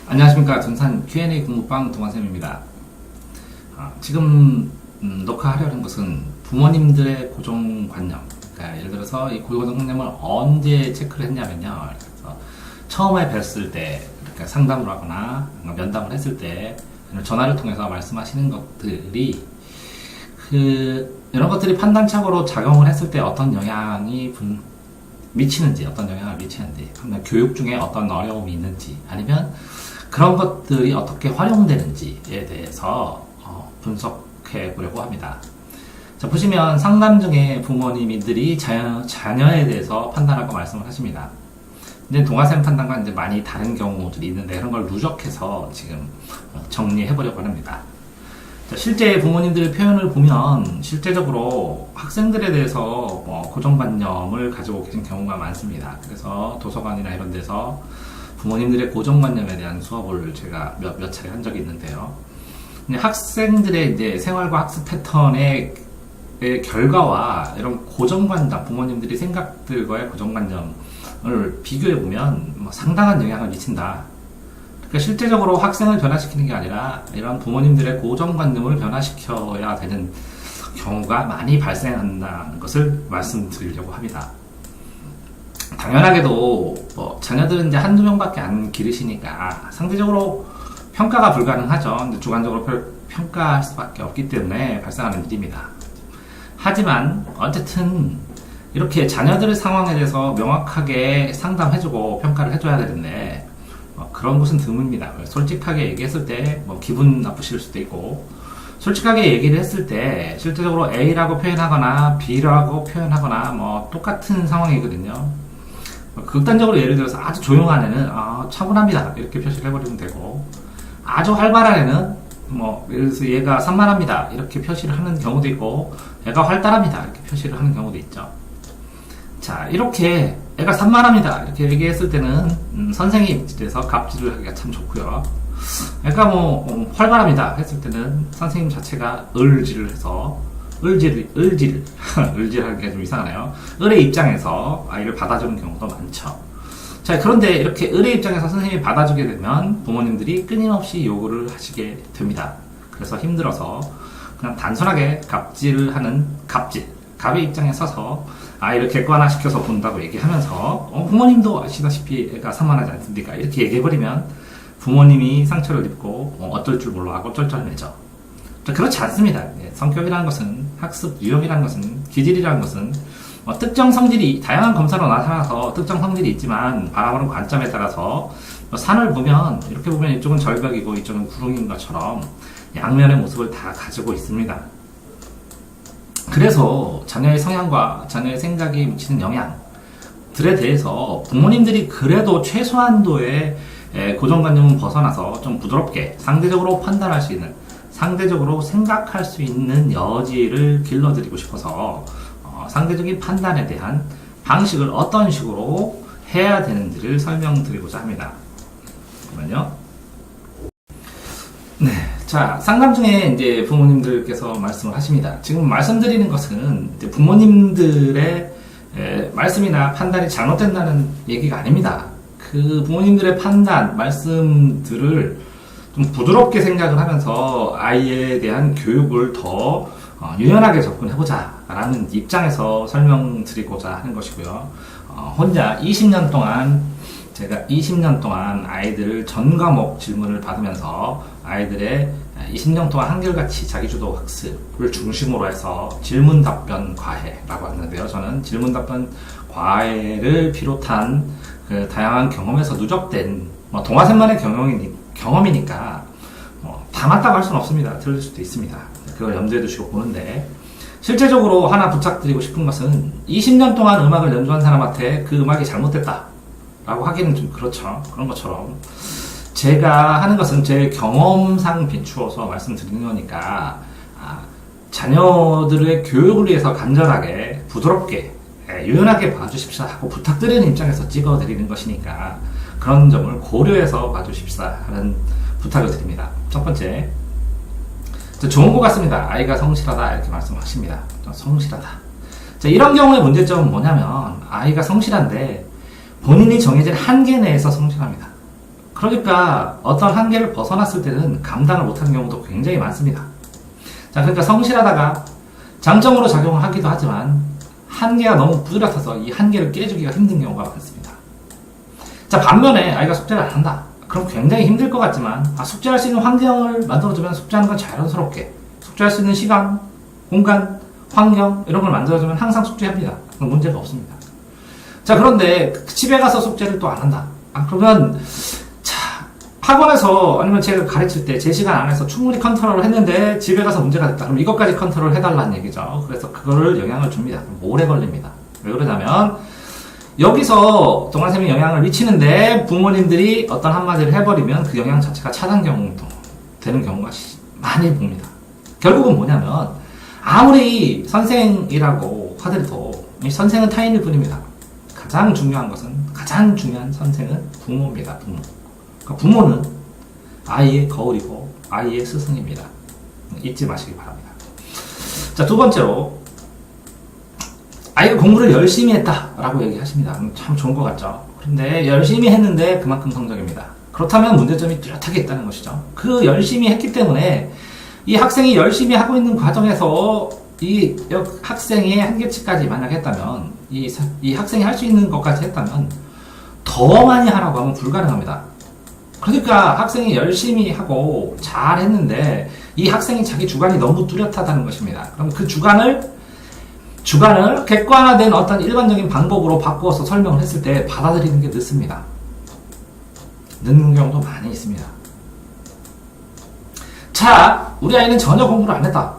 안녕하십니까. 둔산 Q&A 공부방 동환쌤입니다. 지금 녹화하려는 것은 부모님들의 고정관념. 그러니까 예를 들어서 이 고정관념을 언제 체크를 했냐면요. 그래서 처음에 뵀을 때, 그러니까 상담을 하거나 면담을 했을 때, 전화를 통해서 말씀하시는 것들이 이런 것들이 판단착오로 작용을 했을 때 어떤 영향이 미치는지, 어떤 영향을 미치는지, 교육 중에 어떤 어려움이 있는지, 아니면 그런 것들이 어떻게 활용되는지에 대해서 분석해 보려고 합니다. 자, 보시면 상담 중에 부모님들이 자녀에 대해서 판단하고 말씀을 하십니다. 이제 동화쌤 판단과 이제 많이 다른 경우들이 있는데 그런 걸 누적해서 지금 정리해 보려고 합니다. 자, 실제 부모님들의 표현을 보면 실제적으로 학생들에 대해서 고정관념을 가지고 계신 경우가 많습니다. 그래서 도서관이나 이런 데서 부모님들의 고정관념에 대한 수업을 제가 몇 차례 한 적이 있는데요. 학생들의 이제 생활과 학습 패턴의 결과와 이런 고정관념, 부모님들이 생각들과의 고정관념을 비교해보면 상당한 영향을 미친다. 그러니까 실제적으로 학생을 변화시키는 게 아니라 이런 부모님들의 고정관념을 변화시켜야 되는 경우가 많이 발생한다는 것을 말씀드리려고 합니다. 당연하게도 자녀들은 이제 한두 명밖에 안 기르시니까 상대적으로 평가가 불가능하죠. 이제 주관적으로 평가할 수밖에 없기 때문에 발생하는 일입니다. 하지만 어쨌든 이렇게 자녀들의 상황에 대해서 명확하게 상담해주고 평가를 해줘야 되는데 그런 것은 드뭅니다. 솔직하게 얘기했을 때 기분 나쁘실 수도 있고, 솔직하게 얘기를 했을 때 실제적으로 A라고 표현하거나 B라고 표현하거나 똑같은 상황이거든요. 극단적으로 예를 들어서 아주 조용한 애는 차분합니다 이렇게 표시를 해버리면 되고, 아주 활발한 애는 예를 들어서 얘가 산만합니다 이렇게 표시를 하는 경우도 있고, 얘가 활달합니다 이렇게 표시를 하는 경우도 있죠. 자, 이렇게 애가 산만합니다 이렇게 얘기했을 때는 선생님 입장에서 갑질을 하기가 참 좋고요. 애가 활발합니다 했을 때는 선생님 자체가 을질을 해서 을질하기가 좀 이상하네요. 을의 입장에서 아이를 받아주는 경우도 많죠. 자, 그런데 이렇게 을의 입장에서 선생님이 받아주게 되면 부모님들이 끊임없이 요구를 하시게 됩니다. 그래서 힘들어서 그냥 단순하게 갑질을 하는 갑의 입장에 서서 아이를 객관화시켜서 본다고 얘기하면서 부모님도 아시다시피 애가 산만하지 않습니까? 이렇게 얘기해버리면 부모님이 상처를 입고 어쩔 줄 몰라하고 쩔쩔매죠. 그렇지 않습니다. 성격이라는 것은, 학습 유형이라는 것은, 기질이라는 것은 특정 성질이 다양한 검사로 나타나서 특정 성질이 있지만 바라보는 관점에 따라서 산을 보면 이렇게 보면 이쪽은 절벽이고 이쪽은 구름인 것처럼 양면의 모습을 다 가지고 있습니다. 그래서 자녀의 성향과 자녀의 생각이 미치는 영향들에 대해서 부모님들이 그래도 최소한도의 고정관념은 벗어나서 좀 부드럽게 상대적으로 판단할 수 있는, 상대적으로 생각할 수 있는 여지를 길러드리고 싶어서 상대적인 판단에 대한 방식을 어떤 식으로 해야 되는지를 설명드리고자 합니다. 잠깐만요. 네. 자, 상담 중에 이제 부모님들께서 말씀을 하십니다. 지금 말씀드리는 것은 이제 부모님들의 말씀이나 판단이 잘못된다는 얘기가 아닙니다. 그 부모님들의 판단, 말씀들을 좀 부드럽게 생각을 하면서 아이에 대한 교육을 더 유연하게 접근해보자 라는 입장에서 설명드리고자 하는 것이고요. 혼자 20년 동안 제가 20년 동안 아이들 전 과목 질문을 받으면서 아이들의 20년 동안 한결같이 자기주도 학습을 중심으로 해서 질문 답변 과외라고 하는데요. 저는 질문 답변 과외를 비롯한 그 다양한 경험에서 누적된 동화생만의 경험이니까 다 맞다고 할 수는 없습니다. 틀릴 수도 있습니다. 그걸 염두에 두시고 보는데, 실제적으로 하나 부탁드리고 싶은 것은 20년 동안 음악을 연주한 사람한테 그 음악이 잘못됐다 라고 하기는 좀 그렇죠. 그런 것처럼 제가 하는 것은 제 경험상 비추어서 말씀드리는 거니까 자녀들의 교육을 위해서 간절하게 부드럽게 유연하게 봐주십사 하고 부탁드리는 입장에서 찍어드리는 것이니까 그런 점을 고려해서 봐주십사 하는 부탁을 드립니다. 첫 번째, 좋은 것 같습니다. 아이가 성실하다 이렇게 말씀하십니다. 성실하다. 자, 이런 경우의 문제점은 뭐냐면 아이가 성실한데 본인이 정해진 한계 내에서 성실합니다. 그러니까 어떤 한계를 벗어났을 때는 감당을 못하는 경우도 굉장히 많습니다. 자, 그러니까 성실하다가 장점으로 작용을 하기도 하지만 한계가 너무 뚜렷해서 이 한계를 깨주기가 힘든 경우가 많습니다. 자, 반면에 아이가 숙제를 안 한다. 그럼 굉장히 힘들 것 같지만 숙제할 수 있는 환경을 만들어주면 숙제하는 건 자연스럽게 숙제할 수 있는 시간, 공간, 환경 이런 걸 만들어주면 항상 숙제합니다. 그럼 문제가 없습니다. 자, 그런데 집에 가서 숙제를 또 안 한다. 그러면 학원에서 아니면 제가 가르칠 때 제 시간 안에서 충분히 컨트롤을 했는데 집에 가서 문제가 됐다. 그럼 이것까지 컨트롤 해달라는 얘기죠. 그래서 그거를 영향을 줍니다. 오래 걸립니다. 왜 그러냐면 여기서 동아쌤이 영향을 미치는데 부모님들이 어떤 한마디를 해버리면 그 영향 자체가 차단 경우도 되는 경우가 많이 봅니다. 결국은 뭐냐면 아무리 선생이라고 하더라도 이 선생은 타인일 뿐입니다. 가장 중요한 선생은 부모입니다. 부모. 부모는 아이의 거울이고 아이의 스승입니다. 잊지 마시기 바랍니다. 자, 두 번째로 아이가 공부를 열심히 했다라고 얘기하십니다. 참 좋은 것 같죠? 그런데 열심히 했는데 그만큼 성적입니다. 그렇다면 문제점이 뚜렷하게 있다는 것이죠. 그 열심히 했기 때문에 이 학생이 열심히 하고 있는 과정에서 이 학생의 한계치까지 만약 했다면 이 학생이 할 수 있는 것까지 했다면 더 많이 하라고 하면 불가능합니다. 그러니까 학생이 열심히 하고 잘 했는데 이 학생이 자기 주관이 너무 뚜렷하다는 것입니다. 그럼 그 주관을 객관화된 어떤 일반적인 방법으로 바꾸어서 설명을 했을 때 받아들이는 게 늦습니다. 늦는 경우도 많이 있습니다. 자, 우리 아이는 전혀 공부를 안 했다.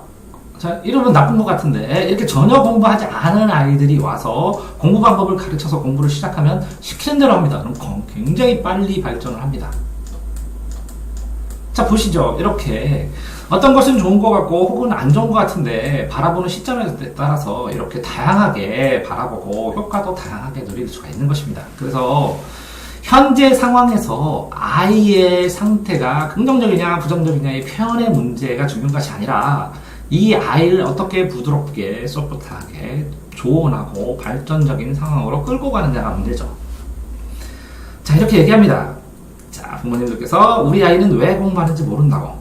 자, 이러면 나쁜 것 같은데 이렇게 전혀 공부하지 않은 아이들이 와서 공부 방법을 가르쳐서 공부를 시작하면 시키는 대로 합니다. 그럼 굉장히 빨리 발전을 합니다. 자, 보시죠. 이렇게 어떤 것은 좋은 것 같고 혹은 안 좋은 것 같은데 바라보는 시점에 따라서 이렇게 다양하게 바라보고 효과도 다양하게 누릴 수가 있는 것입니다. 그래서 현재 상황에서 아이의 상태가 긍정적이냐 부정적이냐의 표현의 문제가 중요한 것이 아니라 이 아이를 어떻게 부드럽게 소프트하게 조언하고 발전적인 상황으로 끌고 가느냐가 문제죠. 자, 이렇게 얘기합니다. 자, 부모님들께서 우리 아이는 왜 공부하는지 모른다고.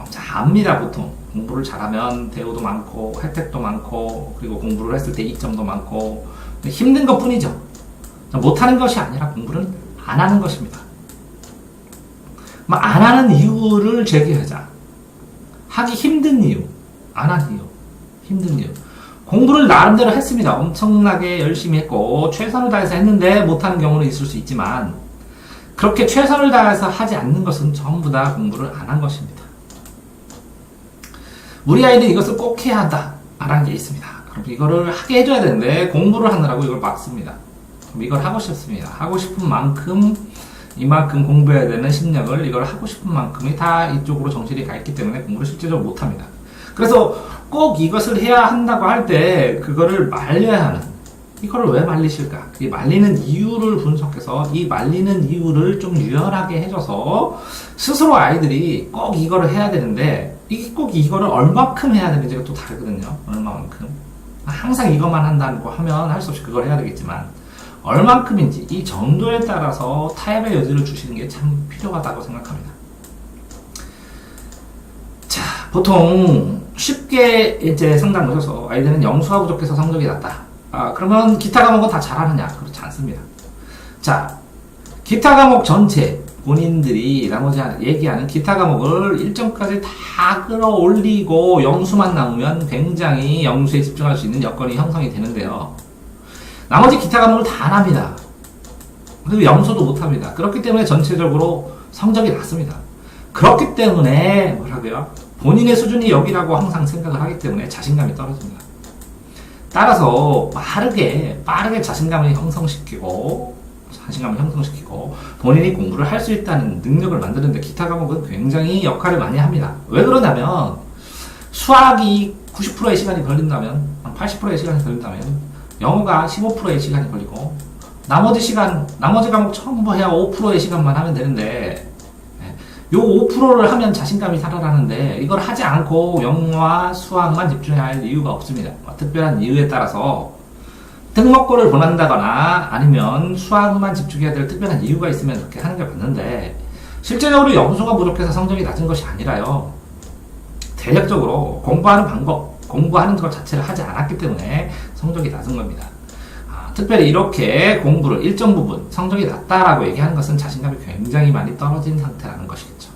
자, 압니다. 보통 공부를 잘하면 대우도 많고 혜택도 많고 그리고 공부를 했을 때 이점도 많고 힘든 것 뿐이죠. 못하는 것이 아니라 공부를 안 하는 것입니다. 안 하는 이유를 제기하자. 하기 힘든 이유, 안 하는 이유, 힘든 이유. 공부를 나름대로 했습니다. 엄청나게 열심히 했고 최선을 다해서 했는데 못하는 경우는 있을 수 있지만 그렇게 최선을 다해서 하지 않는 것은 전부 다 공부를 안 한 것입니다. 우리 아이는 이것을 꼭 해야 한다 라는 게 있습니다. 그럼 이거를 하게 해줘야 되는데 공부를 하느라고 이걸 막습니다. 그럼 이걸 하고 싶습니다. 하고 싶은 만큼 이만큼 공부해야 되는 심력을 이걸 하고 싶은 만큼이 다 이쪽으로 정신이 가 있기 때문에 공부를 실제적으로 못합니다. 그래서 꼭 이것을 해야 한다고 할 때 그거를 말려야 하는, 이거를 왜 말리실까? 이 말리는 이유를 분석해서 이 말리는 이유를 좀 유연하게 해줘서 스스로 아이들이 꼭 이거를 해야 되는데 이게 꼭 이거를 얼마큼 해야 되는지가 또 다르거든요. 얼마만큼. 항상 이것만 한다고 하면 할 수 없이 그걸 해야 되겠지만 얼만큼인지 이 정도에 따라서 타협의 여지를 주시는 게 참 필요하다고 생각합니다. 자, 보통 쉽게 이제 상담을 하셔서 아이들은 영수가 부족해서 성적이 낮다. 그러면 기타 과목은 다 잘하느냐? 그렇지 않습니다. 자, 기타 과목 전체 본인들이 나머지 얘기하는 기타 과목을 일정까지 다 끌어올리고 영수만 남으면 굉장히 영수에 집중할 수 있는 여건이 형성이 되는데요. 나머지 기타 과목을 다 안 합니다. 그리고 영수도 못 합니다. 그렇기 때문에 전체적으로 성적이 낮습니다. 그렇기 때문에 뭐라고요? 본인의 수준이 여기라고 항상 생각을 하기 때문에 자신감이 떨어집니다. 따라서 빠르게 자신감을 형성시키고 본인이 공부를 할 수 있다는 능력을 만드는데 기타 과목은 굉장히 역할을 많이 합니다. 왜 그러냐면 수학이 90%의 시간이 걸린다면 80%의 시간이 걸린다면 영어가 15%의 시간이 걸리고 나머지 과목 전부 해야 5%의 시간만 하면 되는데 요 5%를 하면 자신감이 살아나는데 이걸 하지 않고 영어와 수학만 집중해야 할 이유가 없습니다. 특별한 이유에 따라서 특목고를 보낸다거나 아니면 수학만 집중해야 될 특별한 이유가 있으면 그렇게 하는 게 맞는데 실제적으로 영수가 부족해서 성적이 낮은 것이 아니라요. 대략적으로 공부하는 방법, 공부하는 것 자체를 하지 않았기 때문에 성적이 낮은 겁니다. 특별히 이렇게 공부를 일정 부분 성적이 낮다라고 얘기하는 것은 자신감이 굉장히 많이 떨어진 상태라는 것이겠죠.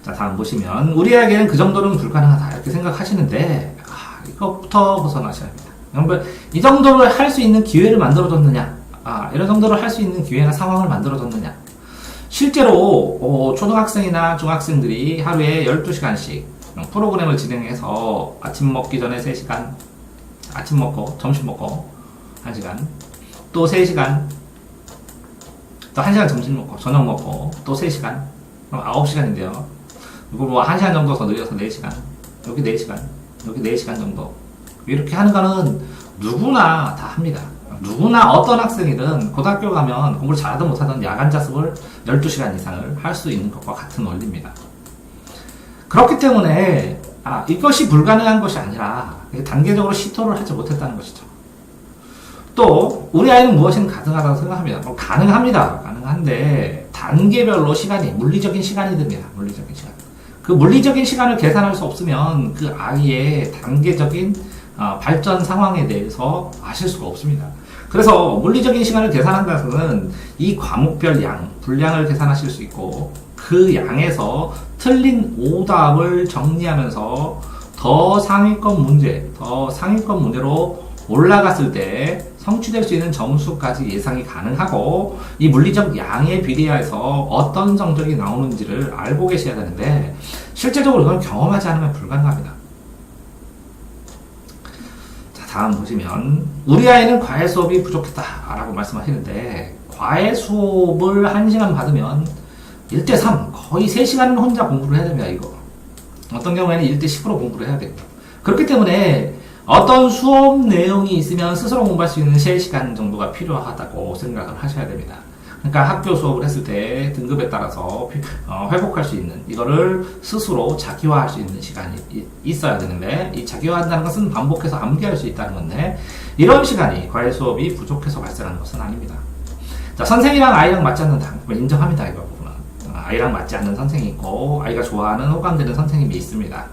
자, 다음 보시면 우리에게는 그 정도는 불가능하다 이렇게 생각하시는데 이것부터 벗어나셔야 합니다. 여러분, 이 정도를 할 수 있는 기회를 만들어줬느냐, 이런 정도를 할 수 있는 기회나 상황을 만들어줬느냐. 실제로 초등학생이나 중학생들이 하루에 12시간씩 프로그램을 진행해서 아침 먹기 전에 3시간, 아침 먹고 점심 먹고 1시간, 또 3시간, 또 1시간 점심 먹고 저녁 먹고 또 3시간, 그럼 9시간인데요. 이걸 뭐 1시간 정도 더 늘려서 4시간, 여기 4시간, 여기 4시간 정도. 이렇게 하는 거는 누구나 다 합니다. 누구나 어떤 학생이든 고등학교 가면 공부를 잘하든 못하든 야간 자습을 12시간 이상을 할 수 있는 것과 같은 원리입니다. 그렇기 때문에 이것이 불가능한 것이 아니라 단계적으로 시도를 하지 못했다는 것이죠. 또 우리 아이는 무엇이든 가능하다고 생각합니다. 가능합니다. 가능한데 단계별로 시간이 물리적인 시간이 듭니다. 물리적인 시간. 그 물리적인 시간을 계산할 수 없으면 그 아이의 단계적인 발전 상황에 대해서 아실 수가 없습니다. 그래서 물리적인 시간을 계산한다는 이 과목별 양, 분량을 계산하실 수 있고 그 양에서 틀린 오답을 정리하면서 더 상위권 문제로 올라갔을 때 성취될 수 있는 점수까지 예상이 가능하고 이 물리적 양에 비례해서 어떤 성적이 나오는지를 알고 계셔야 되는데 실제적으로 이건 경험하지 않으면 불가능합니다. 자, 다음 보시면 우리 아이는 과외 수업이 부족했다라고 말씀하시는데 과외 수업을 1시간 받으면 1대3 거의 3시간은 혼자 공부를 해야 됩니다. 이거 어떤 경우에는 1대10으로 공부를 해야 됩니다. 그렇기 때문에 어떤 수업 내용이 있으면 스스로 공부할 수 있는 3시간 정도가 필요하다고 생각을 하셔야 됩니다. 그러니까 학교 수업을 했을 때 등급에 따라서 회복할 수 있는 이거를 스스로 자기화할 수 있는 시간이 있어야 되는데 이 자기화한다는 것은 반복해서 암기할 수 있다는 건데 이런 시간이 과외 수업이 부족해서 발생하는 것은 아닙니다. 자, 선생이랑 아이랑 맞지 않는다. 인정합니다. 이거 부분은. 아이랑 맞지 않는 선생이 있고 아이가 좋아하는 호감되는 선생님이 있습니다.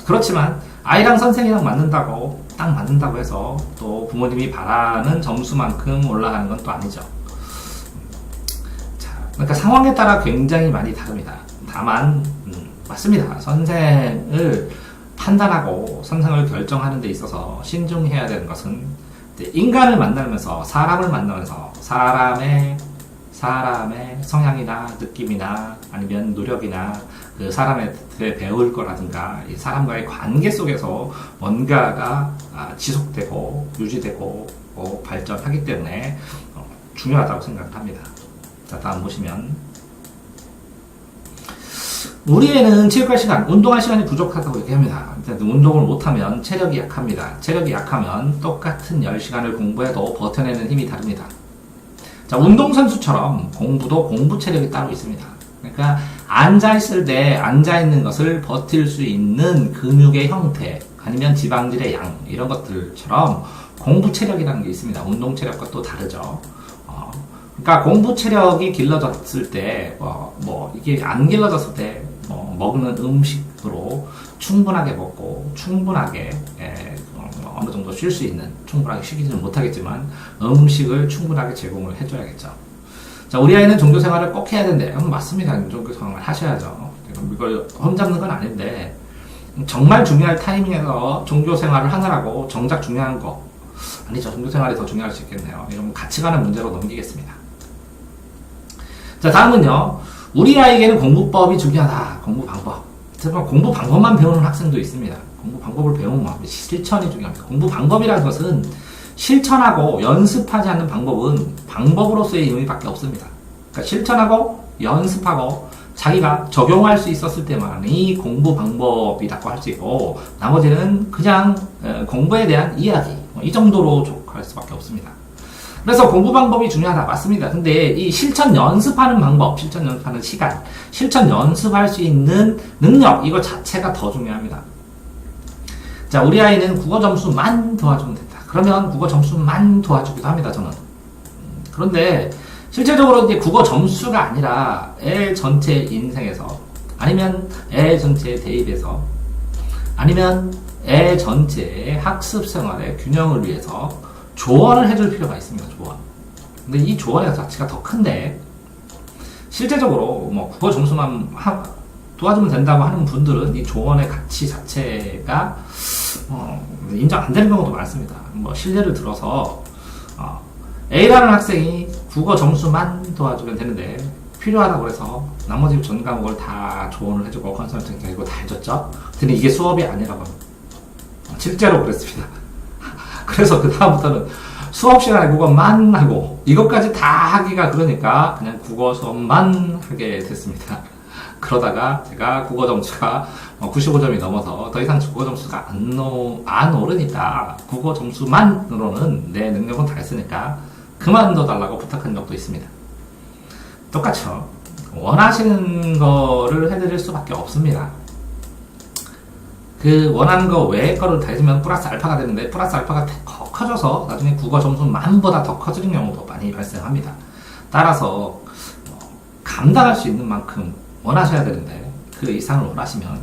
그렇지만 아이랑 선생이랑 딱 맞는다고 해서 또 부모님이 바라는 점수만큼 올라가는 건 또 아니죠. 자, 그러니까 상황에 따라 굉장히 많이 다릅니다. 다만 맞습니다. 선생을 판단하고 선생을 결정하는 데 있어서 신중해야 되는 것은 인간을 만나면서 사람을 만나면서 사람의 성향이나 느낌이나 아니면 노력이나 그 사람에 대해 배울 거라든가 이 사람과의 관계 속에서 뭔가가 지속되고 유지되고 발전하기 때문에 중요하다고 생각을 합니다. 자, 다음 보시면 우리 애는 체육할 시간, 운동할 시간이 부족하다고 얘기합니다. 운동을 못하면 체력이 약합니다. 체력이 약하면 똑같은 10시간을 공부해도 버텨내는 힘이 다릅니다. 자, 운동선수처럼 공부도 공부 체력이 따로 있습니다. 그러니까 앉아있을 때 앉아있는 것을 버틸 수 있는 근육의 형태 아니면 지방질의 양 이런 것들처럼 공부 체력이라는 게 있습니다. 운동 체력과 또 다르죠. 그러니까 공부 체력이 길러졌을 때 이게 안 길러졌을 때 먹는 음식으로 충분하게 먹고 충분하게 어느 정도 쉴 수 있는 충분하게 쉬기는 못하겠지만 음식을 충분하게 제공을 해줘야겠죠. 자, 우리 아이는 종교 생활을 꼭 해야 된대. 맞습니다. 종교 생활을 하셔야죠. 이걸 험잡는 건 아닌데 정말 중요할 타이밍에서 종교 생활을 하느라고 정작 중요한 거 아니죠. 종교 생활이 더 중요할 수 있겠네요. 이런 같이 가는 문제로 넘기겠습니다. 자, 다음은요. 우리 아이에게는 공부법이 중요하다. 공부 방법. 공부 방법만 배우는 학생도 있습니다. 공부 방법을 배우면 실천이 중요합니다. 공부 방법이라는 것은 실천하고 연습하지 않는 방법은 방법으로서의 의미밖에 없습니다. 그러니까 실천하고 연습하고 자기가 적용할 수 있었을 때만이 공부 방법이라고 할 수 있고 나머지는 그냥 공부에 대한 이야기 이 정도로 족할 수밖에 없습니다. 그래서 공부 방법이 중요하다. 맞습니다. 근데 이 실천 연습하는 방법, 실천 연습하는 시간, 실천 연습할 수 있는 능력 이거 자체가 더 중요합니다. 자, 우리 아이는 국어 점수만 도와주면 된다. 그러면 국어 점수만 도와주기도 합니다. 저는. 그런데 실제적으로 이제 국어 점수가 아니라 애 전체 인생에서, 아니면 애 전체 대입에서, 아니면 애 전체의 학습 생활의 균형을 위해서 조언을 해줄 필요가 있습니다. 조언. 근데 이 조언의 가치가 더 큰데, 실제적으로 뭐 국어 점수만 도와주면 된다고 하는 분들은 이 조언의 가치 자체가 인정 안 되는 경우도 많습니다. 뭐 실례를 들어서 A라는 학생이 국어 점수만 도와주면 되는데 필요하다고 해서 나머지 전 과목을 다 조언을 해주고 컨설팅 해주고 다 해줬죠. 근데 이게 수업이 아니라고 합니다. 실제로 그랬습니다. 그래서 그 다음부터는 수업 시간에 국어만 하고 이것까지 다 하기가 그러니까 그냥 국어 수업만 하게 됐습니다. 그러다가 제가 국어 점수가 95점이 넘어서 더 이상 국어 점수가 안 오르니까 국어 점수만으로는 내 능력은 다 했으니까 그만둬 달라고 부탁한 적도 있습니다. 똑같죠. 원하시는 거를 해드릴 수밖에 없습니다. 그 원하는 거 외의 거를 다 해주면 플러스 알파가 되는데 플러스 알파가 더 커져서 나중에 국어 점수 만보다 더 커지는 경우도 많이 발생합니다. 따라서 감당할 수 있는 만큼 원하셔야 되는데 그 이상을 원하시면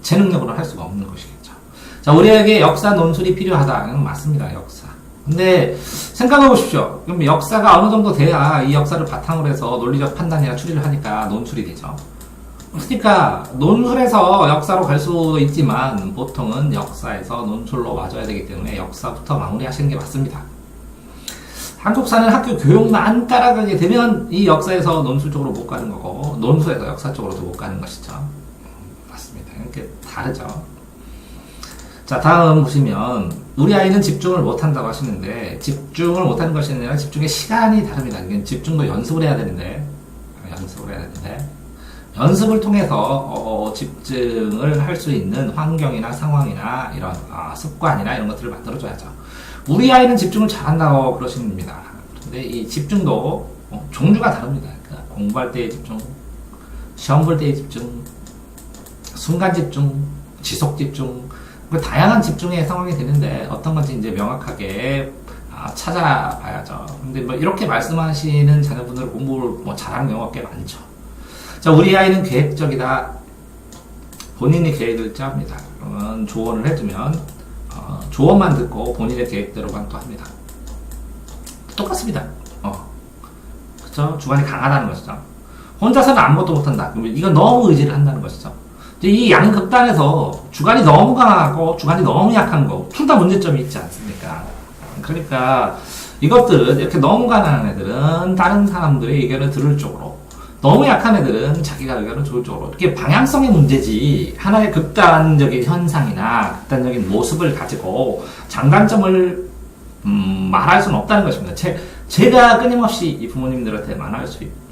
제 능력으로 할 수가 없는 것이겠죠. 자, 우리에게 역사 논술이 필요하다는 맞습니다. 역사. 근데 생각해 보십시오. 그럼 역사가 어느 정도 돼야 이 역사를 바탕으로 해서 논리적 판단이나 추리를 하니까 논술이 되죠. 그러니까 논술에서 역사로 갈 수도 있지만 보통은 역사에서 논술로 와줘야 되기 때문에 역사부터 마무리하시는 게 맞습니다. 한국사는 학교 교육만 따라가게 되면 이 역사에서 논술 쪽으로 못 가는 거고 논술에서 역사 쪽으로도 못 가는 것이죠. 맞습니다. 이렇게 다르죠. 자, 다음 보시면 우리 아이는 집중을 못한다고 하시는데 집중을 못하는 것이 아니라 집중의 시간이 다릅니다. 이게 집중도 연습을 해야 되는데 연습을 통해서 집중을 할 수 있는 환경이나 상황이나 이런 습관이나 이런 것들을 만들어줘야죠. 우리 아이는 집중을 잘한다고 그러십니다. 근데 이 집중도 종류가 다릅니다. 그러니까 공부할 때의 집중, 시험 볼 때의 집중, 순간 집중, 지속 집중, 다양한 집중의 상황이 되는데 어떤 건지 이제 명확하게 찾아봐야죠. 근데 뭐 이렇게 말씀하시는 자녀분들은 공부를 잘하는 경우가 꽤 많죠. 자, 우리 아이는 계획적이다. 본인이 계획을 짭니다. 그러면 조언을 해주면 조언만 듣고 본인의 계획대로만 또 합니다. 똑같습니다. 그쵸? 주관이 강하다는 것이죠. 혼자서는 아무것도 못한다. 그러면 이건 너무 의지를 한다는 것이죠. 이 양극단에서 주관이 너무 강하고 주관이 너무 약한 거, 둘 다 문제점이 있지 않습니까? 그러니까 이것들은 이렇게 너무 강한 애들은 다른 사람들의 의견을 들을 쪽으로, 너무 약한 애들은 자기가 의견을 좋을 쪽으로, 이렇게 방향성의 문제지 하나의 극단적인 현상이나 극단적인 모습을 가지고 장단점을 말할 수는 없다는 것입니다. 제가 끊임없이 이 부모님들한테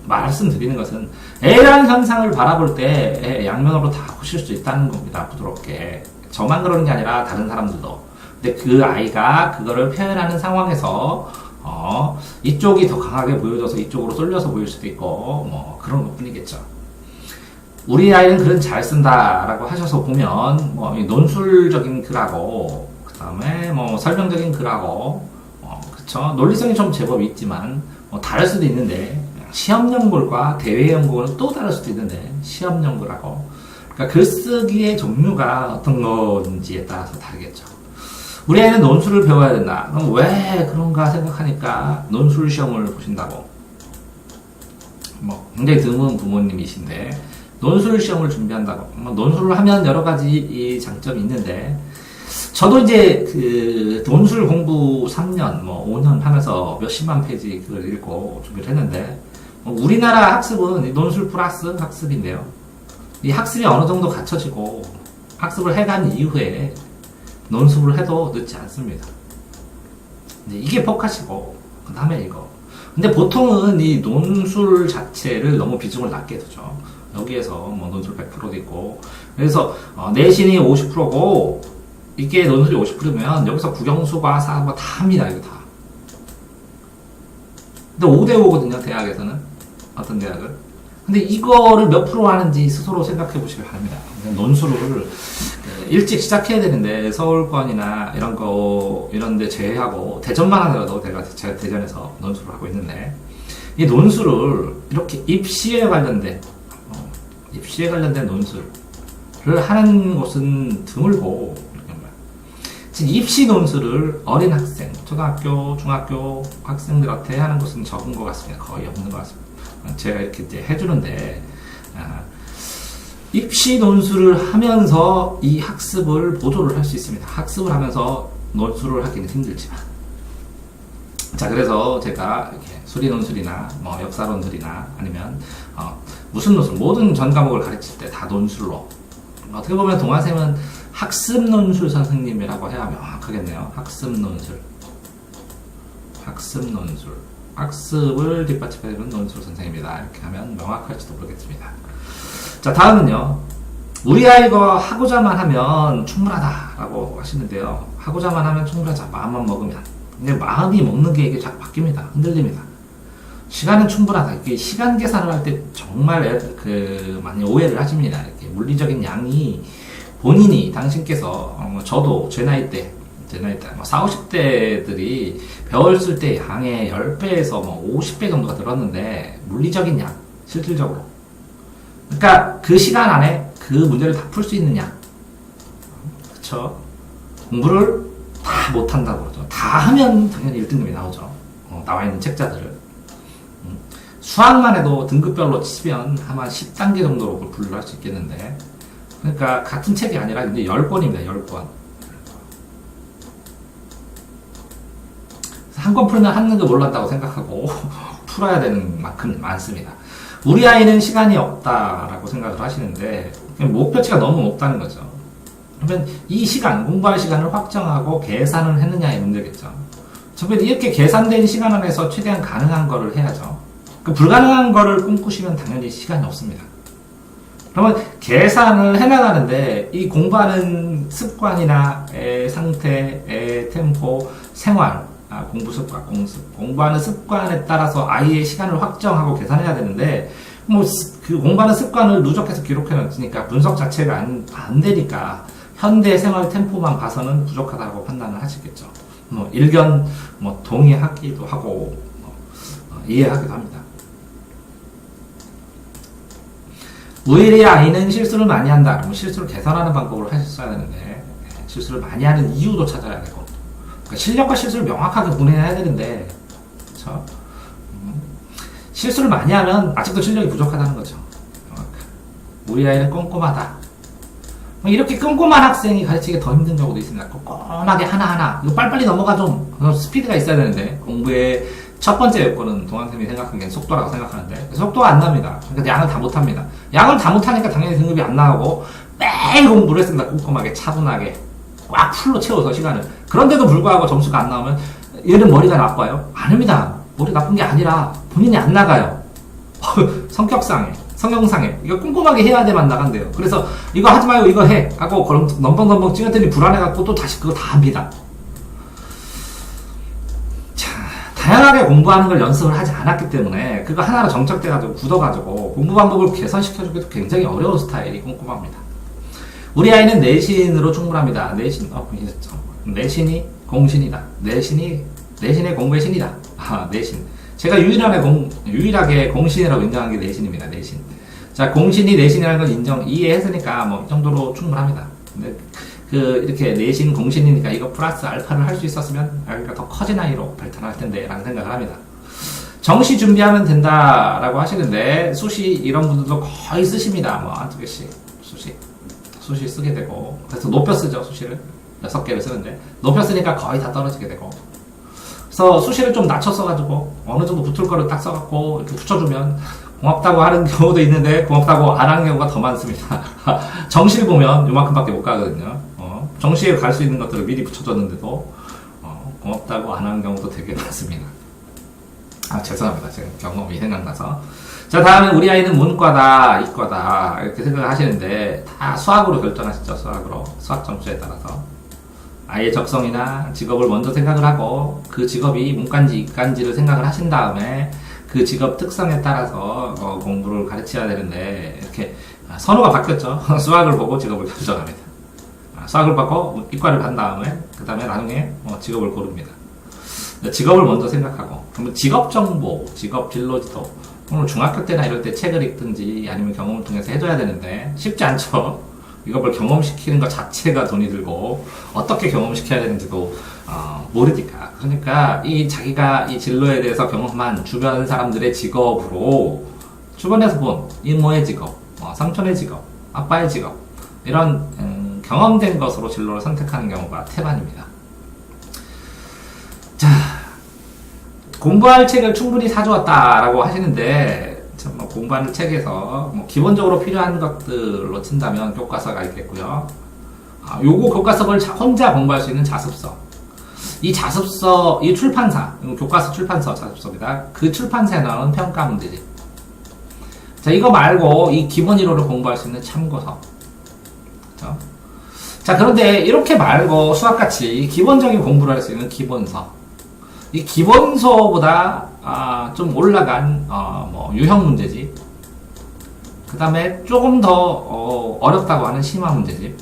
말씀드리는 것은 애라는 현상을 바라볼 때 양면으로 다 보실 수 있다는 겁니다. 부드럽게. 저만 그러는 게 아니라 다른 사람들도. 근데 그 아이가 그거를 표현하는 상황에서 이쪽이 더 강하게 보여져서 이쪽으로 쏠려서 보일 수도 있고 뭐 그런 것 뿐이겠죠. 우리 아이는 글은 잘 쓴다라고 하셔서 보면 뭐 논술적인 글하고 그 다음에 뭐 설명적인 글하고 그쵸, 논리성이 좀 제법 있지만 다를 수도 있는데 시험용 글과 대외용 글은 또 다를 수도 있는데 시험용 글하고, 그러니까 글쓰기의 종류가 어떤 건지에 따라서 다르겠죠. 우리 아이는 논술을 배워야 된다. 그럼 왜 그런가 생각하니까 논술 시험을 보신다고. 뭐 굉장히 드문 부모님이신데 논술 시험을 준비한다고. 논술을 하면 여러 가지 이 장점이 있는데, 저도 이제 그 논술 공부 3년, 5년 하면서 몇십만 페이지 그걸 읽고 준비를 했는데, 우리나라 학습은 논술 플러스 학습인데요. 이 학습이 어느 정도 갖춰지고 학습을 해간 이후에 논술을 해도 늦지 않습니다. 이게 포커시고 그 다음에 이거. 근데 보통은 이 논술 자체를 너무 비중을 낮게 두죠. 여기에서 뭐 논술 100%도 있고, 그래서 내신이 50%고 이게 논술이 50%면 여기서 국영수과 사과 다 합니다. 이거 다. 근데 5대5거든요. 대학에서는. 어떤 대학은. 근데 이거를 몇 프로 하는지 스스로 생각해 보시기 바랍니다. 논술을 일찍 시작해야 되는데 서울권이나 이런 데 제외하고 대전만 하더라도 제가 대전에서 논술을 하고 있는데 이 논술을 이렇게 입시에 관련된 논술을 하는 곳은 드물고, 즉 입시 논술을 어린 학생, 초등학교, 중학교 학생들한테 하는 곳은 적은 것 같습니다. 거의 없는 것 같습니다. 제가 이렇게 이제 해주는데, 입시 논술을 하면서 이 학습을 보조를 할 수 있습니다. 학습을 하면서 논술을 하기는 힘들지만. 자, 그래서 제가 이렇게 수리 논술이나 뭐 역사 논술이나 아니면 무슨 논술, 모든 전 과목을 가르칠 때 다 논술로. 어떻게 보면 동아쌤은 학습 논술 선생님이라고 해야 명확하겠네요. 학습 논술. 학습을 뒷받침해주는 논술 선생님이다. 이렇게 하면 명확할지도 모르겠습니다. 자, 다음은요. 우리 아이가 하고자만 하면 충분하다라고 하시는데요. 하고자만 하면 충분하자. 마음만 먹으면. 근데 마음이 먹는 게 이게 자꾸 바뀝니다. 흔들립니다. 시간은 충분하다. 이게 시간 계산을 할 때 정말 많이 오해를 하십니다. 이렇게 물리적인 양이 본인이 당신께서 저도 제 나이 때 40, 50대들이 배웠을 때 양의 10배에서 50배 정도가 들었는데 물리적인 양, 실질적으로. 그러니까 그 시간 안에 그 문제를 다 풀 수 있는 양. 그쵸? 공부를 다 못한다고 그러죠. 다 하면 당연히 1등급이 나오죠. 나와 있는 책자들을. 수학만 해도 등급별로 치면 아마 10단계 정도로 분류할 수 있겠는데, 그러니까 같은 책이 아니라 이제 10권입니다. 10권. 한 권 풀면 한 등급 올랐다고 생각하고 풀어야 되는 만큼 많습니다. 우리 아이는 시간이 없다라고 생각을 하시는데 목표치가 너무 높다는 거죠. 그러면 이 시간, 공부할 시간을 확정하고 계산을 했느냐의 문제겠죠. 저번 이렇게 계산된 시간 안에서 최대한 가능한 거를 해야죠. 그 불가능한 거를 꿈꾸시면 당연히 시간이 없습니다. 그러면 계산을 해나가는데 이 공부하는 습관이나 상태, 템포, 생활, 공부 습관, 공부하는 습관에 따라서 아이의 시간을 확정하고 계산해야 되는데, 그 공부하는 습관을 누적해서 기록해 놨으니까 분석 자체가 안 되니까 현대 생활 템포만 봐서는 부족하다고 판단을 하시겠죠. 일견 동의하기도 하고 이해하기도 합니다. 우리 아이는 실수를 많이 한다. 그러면 실수를 개선하는 방법을 하셨어야 되는데 실수를 많이 하는 이유도 찾아야 되고, 그러니까 실력과 실수를 명확하게 분해해야 되는데, 그렇죠? 실수를 많이 하면 아직도 실력이 부족하다는 거죠. 우리 아이는 꼼꼼하다. 이렇게 꼼꼼한 학생이 가르치기 더 힘든 경우도 있습니다. 꼼꼼하게 하나하나 이거 빨리빨리 넘어가 좀 스피드가 있어야 되는데, 공부의 첫 번째 요건은 동안쌤이 생각하기엔 속도라고 생각하는데 속도가 안 납니다. 그러니까 양을 다 못합니다. 양을 다 못하니까 당연히 등급이 안 나오고 매일 공부를 했습니다. 꼼꼼하게 차분하게 꽉 풀로 채워서 시간을. 그런데도 불구하고 점수가 안 나오면 얘는 머리가 나빠요? 아닙니다. 머리 나쁜 게 아니라 본인이 안 나가요. 성격상에, 성형상에 이거 꼼꼼하게 해야 돼만 나간대요. 그래서 이거 하지 말고 이거 해 하고 넘벙넘벙 찍었더니 불안해갖고 또 다시 그거 다 합니다. 다양하게 공부하는 걸 연습을 하지 않았기 때문에 그거 하나로 정착돼가지고 굳어가지고 공부 방법을 개선시켜주기도 굉장히 어려운 스타일이 꼼꼼합니다. 우리 아이는 내신으로 충분합니다. 내신이 공신이다. 내신의 공부의 신이다. 내신. 제가 유일하게 공신이라고 인정한 게 내신입니다. 내신. 자, 공신이 내신이라는 걸 이해했으니까 이 정도로 충분합니다. 근데 이렇게 내신 공신이니까 이거 플러스 알파를 할 수 있었으면 아이가 더 커진 아이로 발전할 텐데 라는 생각을 합니다. 정시 준비하면 된다라고 하시는데 수시 이런 분들도 거의 쓰십니다. 한두 개씩 수시 쓰게 되고, 그래서 높여 쓰죠. 수시를 6개를 쓰는데 높여 쓰니까 거의 다 떨어지게 되고, 그래서 수시를 좀 낮춰 써가지고 어느 정도 붙을 거를 딱 써갖고 이렇게 붙여주면 고맙다고 하는 경우도 있는데 고맙다고 안 하는 경우가 더 많습니다. 정시를 보면 요만큼밖에 못 가거든요. 정시에 갈 수 있는 것들을 미리 붙여줬는데도 고맙다고 안 하는 경우도 되게 많습니다. 죄송합니다. 지금 경험이 생각나서. 자, 다음에 우리 아이는 문과다, 이과다 이렇게 생각을 하시는데 다 수학으로 결정하시죠. 수학 점수에 따라서 아이의 적성이나 직업을 먼저 생각을 하고 그 직업이 문과인지 이과인지를 생각을 하신 다음에 그 직업 특성에 따라서 공부를 가르쳐야 되는데 이렇게 선호가 바뀌었죠. 수학을 보고 직업을 결정합니다. 수학을 받고 이과를 간 다음에 그 다음에 나중에 직업을 고릅니다. 직업을 먼저 생각하고, 그러면 직업 정보, 직업 진로 지도, 오늘 중학교 때나 이럴 때 책을 읽든지 아니면 경험을 통해서 해줘야 되는데 쉽지 않죠. 이걸 경험시키는 것 자체가 돈이 들고 어떻게 경험시켜야 되는지도 모르니까. 그러니까 이 자기가 이 진로에 대해서 경험한 주변 사람들의 직업으로 주변에서 본 이모의 직업, 삼촌의 직업, 아빠의 직업 이런 경험된 것으로 진로를 선택하는 경우가 태반입니다. 자, 공부할 책을 충분히 사주었다라고 하시는데 뭐 공부하는 책에서 뭐 기본적으로 필요한 것들로 친다면 교과서가 있겠고요. 요거 교과서를 혼자 공부할 수 있는 자습서. 이 자습서, 이 출판사, 교과서 출판서 자습서입니다. 그 출판사에 나오는 평가 문제집. 자, 이거 말고 이 기본 이론을 공부할 수 있는 참고서. 그렇죠? 자, 그런데 이렇게 말고 수학같이 기본적인 공부를 할 수 있는 기본서. 이 기본서보다 좀 올라간 뭐 유형 문제집, 그 다음에 조금 더 어렵다고 하는 심화 문제집,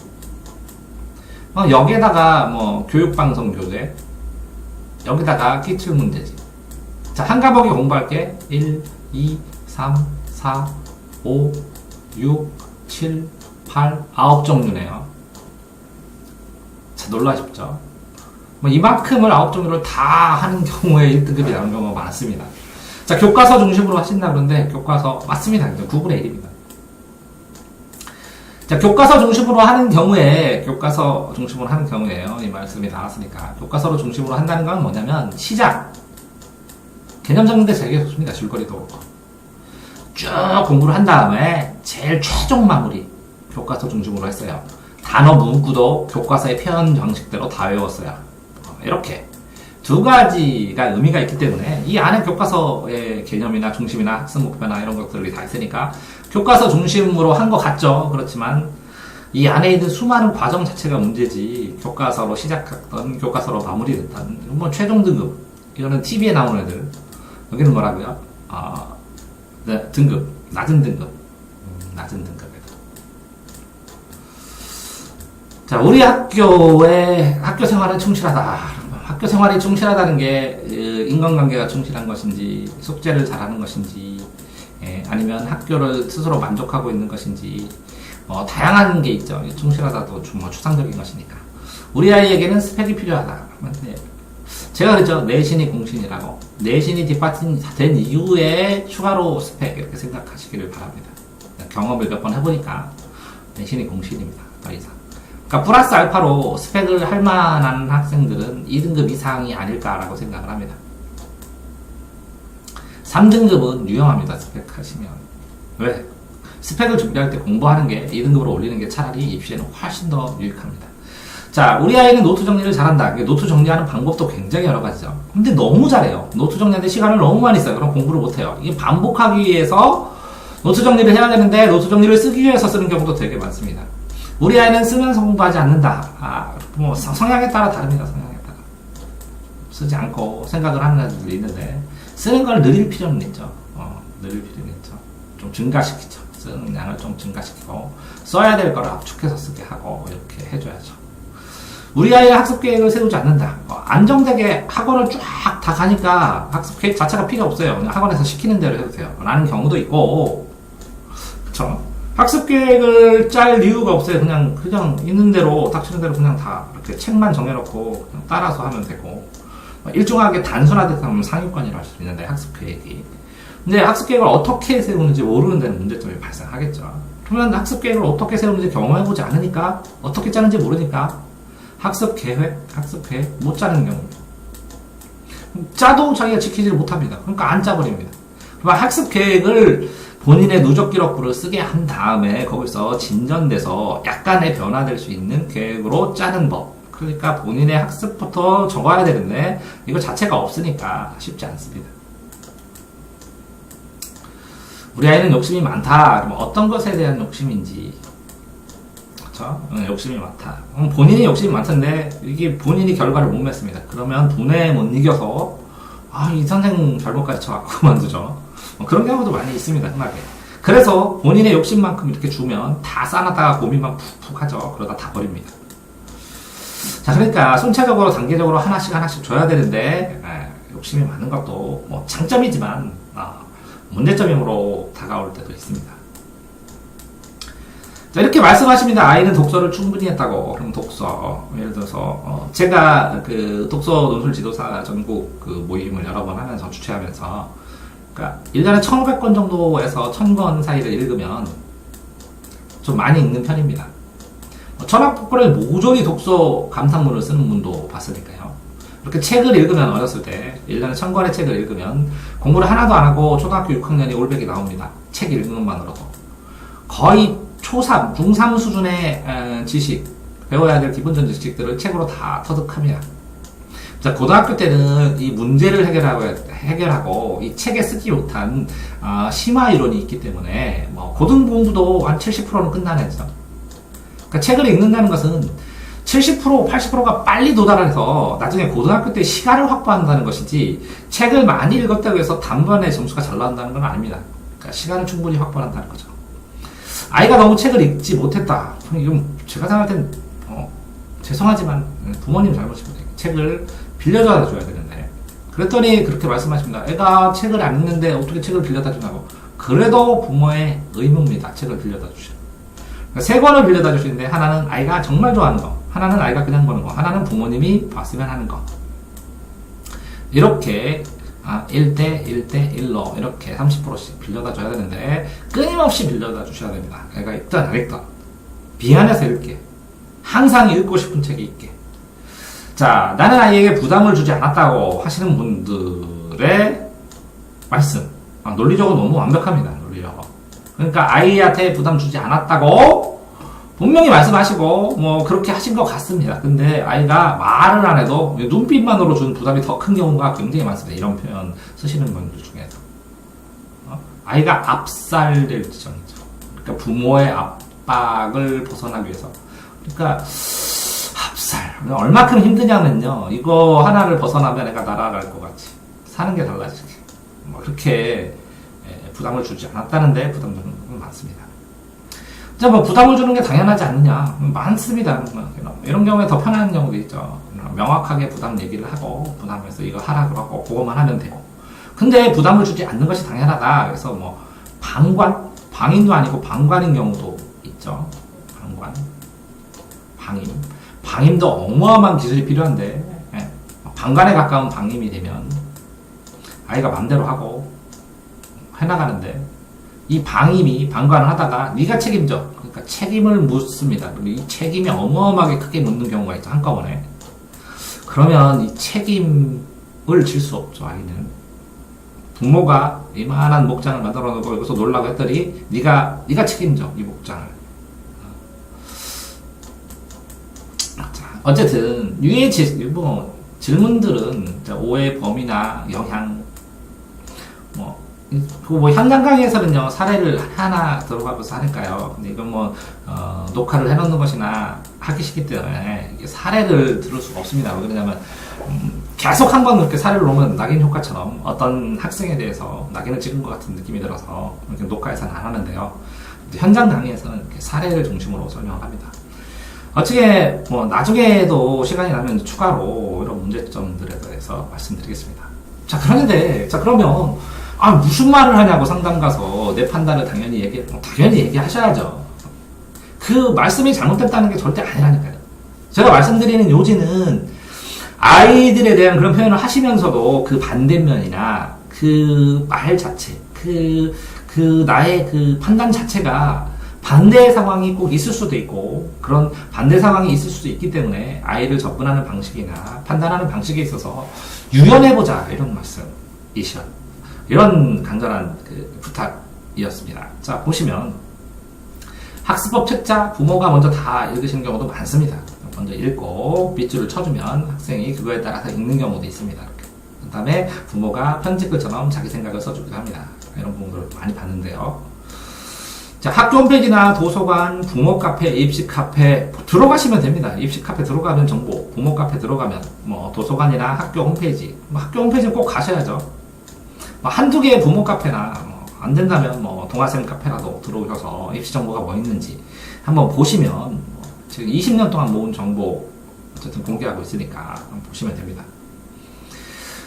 여기에다가 뭐 교육방송 교재, 여기다가 기출 문제집. 자, 한 과목에 공부할 게 1, 2, 3, 4, 5, 6, 7, 8, 9종류네요. 자, 놀라십죠? 뭐 이만큼을 9종류를 다 하는 경우에 1등급이 나오는 경우가 많습니다. 자, 교과서 중심으로 하신다 그러는데 교과서 맞습니다. 9분의 1입니다. 자, 교과서 중심으로 하는 경우에요. 이 말씀이 나왔으니까. 교과서로 중심으로 한다는 건 뭐냐면 시작. 개념 적는데 되게 좋습니다. 줄거리도 그렇고. 쭉 공부를 한 다음에 제일 최종 마무리 교과서 중심으로 했어요. 단어 문구도 교과서의 표현 방식대로 다 외웠어요. 이렇게 두 가지가 의미가 있기 때문에 이 안에 교과서의 개념이나 중심이나 학습 목표나 이런 것들이 다 있으니까 교과서 중심으로 한 것 같죠. 그렇지만 이 안에 있는 수많은 과정 자체가 문제지, 교과서로 시작했던 교과서로 마무리됐던 뭐 최종 등급, 이거는 TV에 나오는 애들, 여기는 뭐라고요? 네, 등급, 낮은 등급, 낮은 등급 애들. 자, 우리 학교의 학교 생활은 충실하다. 학교 생활이 충실하다는 게 인간관계가 충실한 것인지, 숙제를 잘하는 것인지, 아니면 학교를 스스로 만족하고 있는 것인지, 다양한 게 있죠. 충실하다도 뭐 추상적인 것이니까. 우리 아이에게는 스펙이 필요하다. 제가 그랬죠. 내신이 공신이라고. 내신이 뒷받침 된 이후에 추가로 스펙 이렇게 생각하시기를 바랍니다. 경험을 몇 번 해보니까 내신이 공신입니다. 더 이상. 그러니까 플러스 알파로 스펙을 할 만한 학생들은 2등급 이상이 아닐까라고 생각을 합니다. 3등급은 유용합니다. 스펙 하시면. 왜? 스펙을 준비할 때 공부하는 게 2등급으로 올리는 게 차라리 입시에는 훨씬 더 유익합니다. 자, 우리 아이는 노트 정리를 잘한다. 노트 정리하는 방법도 굉장히 여러 가지죠. 근데 너무 잘해요. 노트 정리하는데 시간을 너무 많이 써요. 그럼 공부를 못해요. 이게 반복하기 위해서 노트 정리를 해야 되는데 노트 정리를 쓰기 위해서 쓰는 경우도 되게 많습니다. 우리 아이는 쓰면서 공부하지 않는다. 뭐 성향에 따라 다릅니다. 성향에 따라. 쓰지 않고 생각을 하는 애들도 있는데 쓰는 걸 늘릴 필요는 있죠. 늘릴 필요는 있죠. 좀 증가시키죠. 쓰는 양을 좀 증가시키고 써야 될 걸 압축해서 쓰게 하고 이렇게 해줘야죠. 우리 아이의 학습 계획을 세우지 않는다. 안정되게 학원을 쫙 다 가니까 학습 계획 자체가 필요 없어요. 그냥 학원에서 시키는 대로 해도 돼요. 라는 경우도 있고, 그쵸? 학습 계획을 짤 이유가 없어요. 그냥 있는 대로, 닥치는 대로 그냥 다 이렇게 책만 정해놓고 그냥 따라서 하면 되고, 일정하게 단순화돼서 상위권이라 할 수 있는데, 학습 계획이. 근데 학습 계획을 어떻게 세우는지 모르는 데는 문제점이 발생하겠죠. 그러면 학습 계획을 어떻게 세우는지 경험해보지 않으니까, 어떻게 짜는지 모르니까, 학습 계획 못 짜는 경우. 짜도 자기가 지키지를 못합니다. 그러니까 안 짜버립니다. 그러면 학습 계획을 본인의 누적 기록부를 쓰게 한 다음에 거기서 진전돼서 약간의 변화될 수 있는 계획으로 짜는 법. 그러니까 본인의 학습부터 적어야 되는데 이거 자체가 없으니까 쉽지 않습니다. 우리 아이는 욕심이 많다. 그럼 어떤 것에 대한 욕심인지. 욕심이 많다. 본인이 욕심이 많던데 이게 본인이 결과를 못 맺습니다. 그러면 분에 못 이겨서 이 선생 잘못까지 쳐갖고 그만두죠. 그런 경우도 많이 있습니다. 흔하게. 그래서 본인의 욕심만큼 이렇게 주면 다 쌓아놨다가 고민만 푹푹 하죠. 그러다 다 버립니다. 자, 그러니까 순차적으로 단계적으로 하나씩 줘야 되는데 욕심이 많은 것도 뭐 장점이지만 문제점으로 다가올 때도 있습니다. 자, 이렇게 말씀하십니다. 아이는 독서를 충분히 했다고. 그럼 독서, 예를 들어서 제가 그 독서 논술 지도사 전국 그 모임을 여러 번 하면서 주최하면서, 그러니까 1년에 1,500권 정도에서 1,000권 사이를 읽으면 좀 많이 읽는 편입니다. 천학복권을 모조리 독서 감상문을 쓰는 분도 봤으니까요. 이렇게 책을 읽으면 어렸을 때 1년에 1,000권의 책을 읽으면 공부를 하나도 안 하고 초등학교 6학년이 올백이 나옵니다. 책 읽는 것만으로도. 거의 초3, 중3 수준의 지식, 배워야 될 기본적인 지식들을 책으로 다 터득합니다. 자, 고등학교 때는 이 문제를 해결하고 이 책에 쓰지 못한 심화 이론이 있기 때문에 뭐 고등 공부도 한 70%는 끝나내죠. 그러니까 책을 읽는다는 것은 70%, 80%가 빨리 도달해서 나중에 고등학교 때 시간을 확보한다는 것이지, 책을 많이 읽었다고 해서 단번에 점수가 잘 나온다는 건 아닙니다. 그러니까 시간을 충분히 확보한다는 거죠. 아이가 너무 책을 읽지 못했다. 이건 제가 생각할 땐 죄송하지만 부모님 잘못입니다. 책을 빌려다 줘야 되는데, 그랬더니 그렇게 말씀하십니다. 애가 책을 안 읽는데 어떻게 책을 빌려다 주냐고. 그래도 부모의 의무입니다. 책을 빌려다 주시는. 그러니까 세 권을 빌려다 주시는데, 하나는 아이가 정말 좋아하는 거, 하나는 아이가 그냥 보는 거, 하나는 부모님이 봤으면 하는 거. 이렇게 1대 1대 1로 이렇게 30%씩 빌려다 줘야 되는데, 끊임없이 빌려다 주셔야 됩니다. 애가 읽든 안 읽든 미안해서 읽게, 항상 읽고 싶은 책이 있게. 자, 나는 아이에게 부담을 주지 않았다고 하시는 분들의 말씀, 논리적으로 너무 완벽합니다. 논리적으로. 그러니까 아이한테 부담 주지 않았다고 분명히 말씀하시고 뭐 그렇게 하신 것 같습니다. 근데 아이가 말을 안 해도 눈빛만으로 준 부담이 더 큰 경우가 굉장히 많습니다. 이런 표현 쓰시는 분들 중에서 아이가 압살될 지경이죠. 그러니까 부모의 압박을 벗어나기 위해서. 그러니까 압살 얼마큼 힘드냐면요, 이거 하나를 벗어나면 내가 날아갈 것 같이 사는 게 달라지게 뭐 그렇게 부담을 주지 않았다는데 부담 주는 건 많습니다. 자, 뭐 부담을 주는 게 당연하지 않느냐, 많습니다. 이런 경우에 더 편한 경우도 있죠. 명확하게 부담 얘기를 하고 부담해서 이거 하라 그러고 그것만 하면 되고. 근데 부담을 주지 않는 것이 당연하다. 그래서 뭐 방인도 아니고 방관인 경우도 있죠. 방임도 어마어마한 기술이 필요한데, 방관에 가까운 방임이 되면 아이가 맘대로 하고 해나가는데, 이 방임이 방관을 하다가 네가 책임져. 그러니까 책임을 묻습니다. 이 책임이 어마어마하게 크게 묻는 경우가 있죠. 한꺼번에. 그러면 이 책임을 질 수 없죠. 아이는. 부모가 이만한 목장을 만들어 놓고 여기서 놀라고 했더니 네가 책임져. 이 목장을. 자, 어쨌든 유해 질문들은 오해 범위나 영향 뭐 현장 강의에서는요 사례를 하나 들어가면서 하니까요. 근데 이건 뭐 녹화를 해놓는 것이나 하기 싫기 때문에 이게 사례를 들을 수가 없습니다. 왜냐면 계속 한 번 그렇게 사례를 놓으면 낙인 효과처럼 어떤 학생에 대해서 낙인을 찍은 것 같은 느낌이 들어서 이렇게 녹화에서는 안 하는데요. 현장 강의에서는 이렇게 사례를 중심으로 설명을 합니다. 어떻게 뭐 나중에도 시간이 나면 추가로 이런 문제점들에 대해서 말씀드리겠습니다. 자, 그러면 무슨 말을 하냐고 상담 가서 내 판단을 당연히 얘기하셔야죠. 그 말씀이 잘못됐다는 게 절대 아니라니까요. 제가 말씀드리는 요지는 아이들에 대한 그런 표현을 하시면서도 그 반대면이나 그 말 자체, 나의 그 판단 자체가 반대 상황이 꼭 있을 수도 있고, 그런 반대 상황이 있을 수도 있기 때문에 아이를 접근하는 방식이나 판단하는 방식에 있어서 유연해보자, 이런 말씀이셔. 이런 간절한 부탁이었습니다. 자, 보시면 학습법 책자 부모가 먼저 다 읽으시는 경우도 많습니다. 먼저 읽고 밑줄을 쳐주면 학생이 그거에 따라서 읽는 경우도 있습니다. 그 다음에 부모가 편집글처럼 자기 생각을 써주기도 합니다. 이런 부분들을 많이 봤는데요. 자, 학교 홈페이지나 도서관, 부모 카페, 입시 카페 들어가시면 됩니다. 입시 카페 들어가면 정보, 부모 카페 들어가면 뭐 도서관이나 학교 홈페이지, 학교 홈페이지는 꼭 가셔야죠. 한두 개의 부모 카페나 안 된다면 동아쌤 카페라도 들어오셔서 입시 정보가 뭐 있는지 한번 보시면 지금 20년 동안 모은 정보 어쨌든 공개하고 있으니까 한번 보시면 됩니다.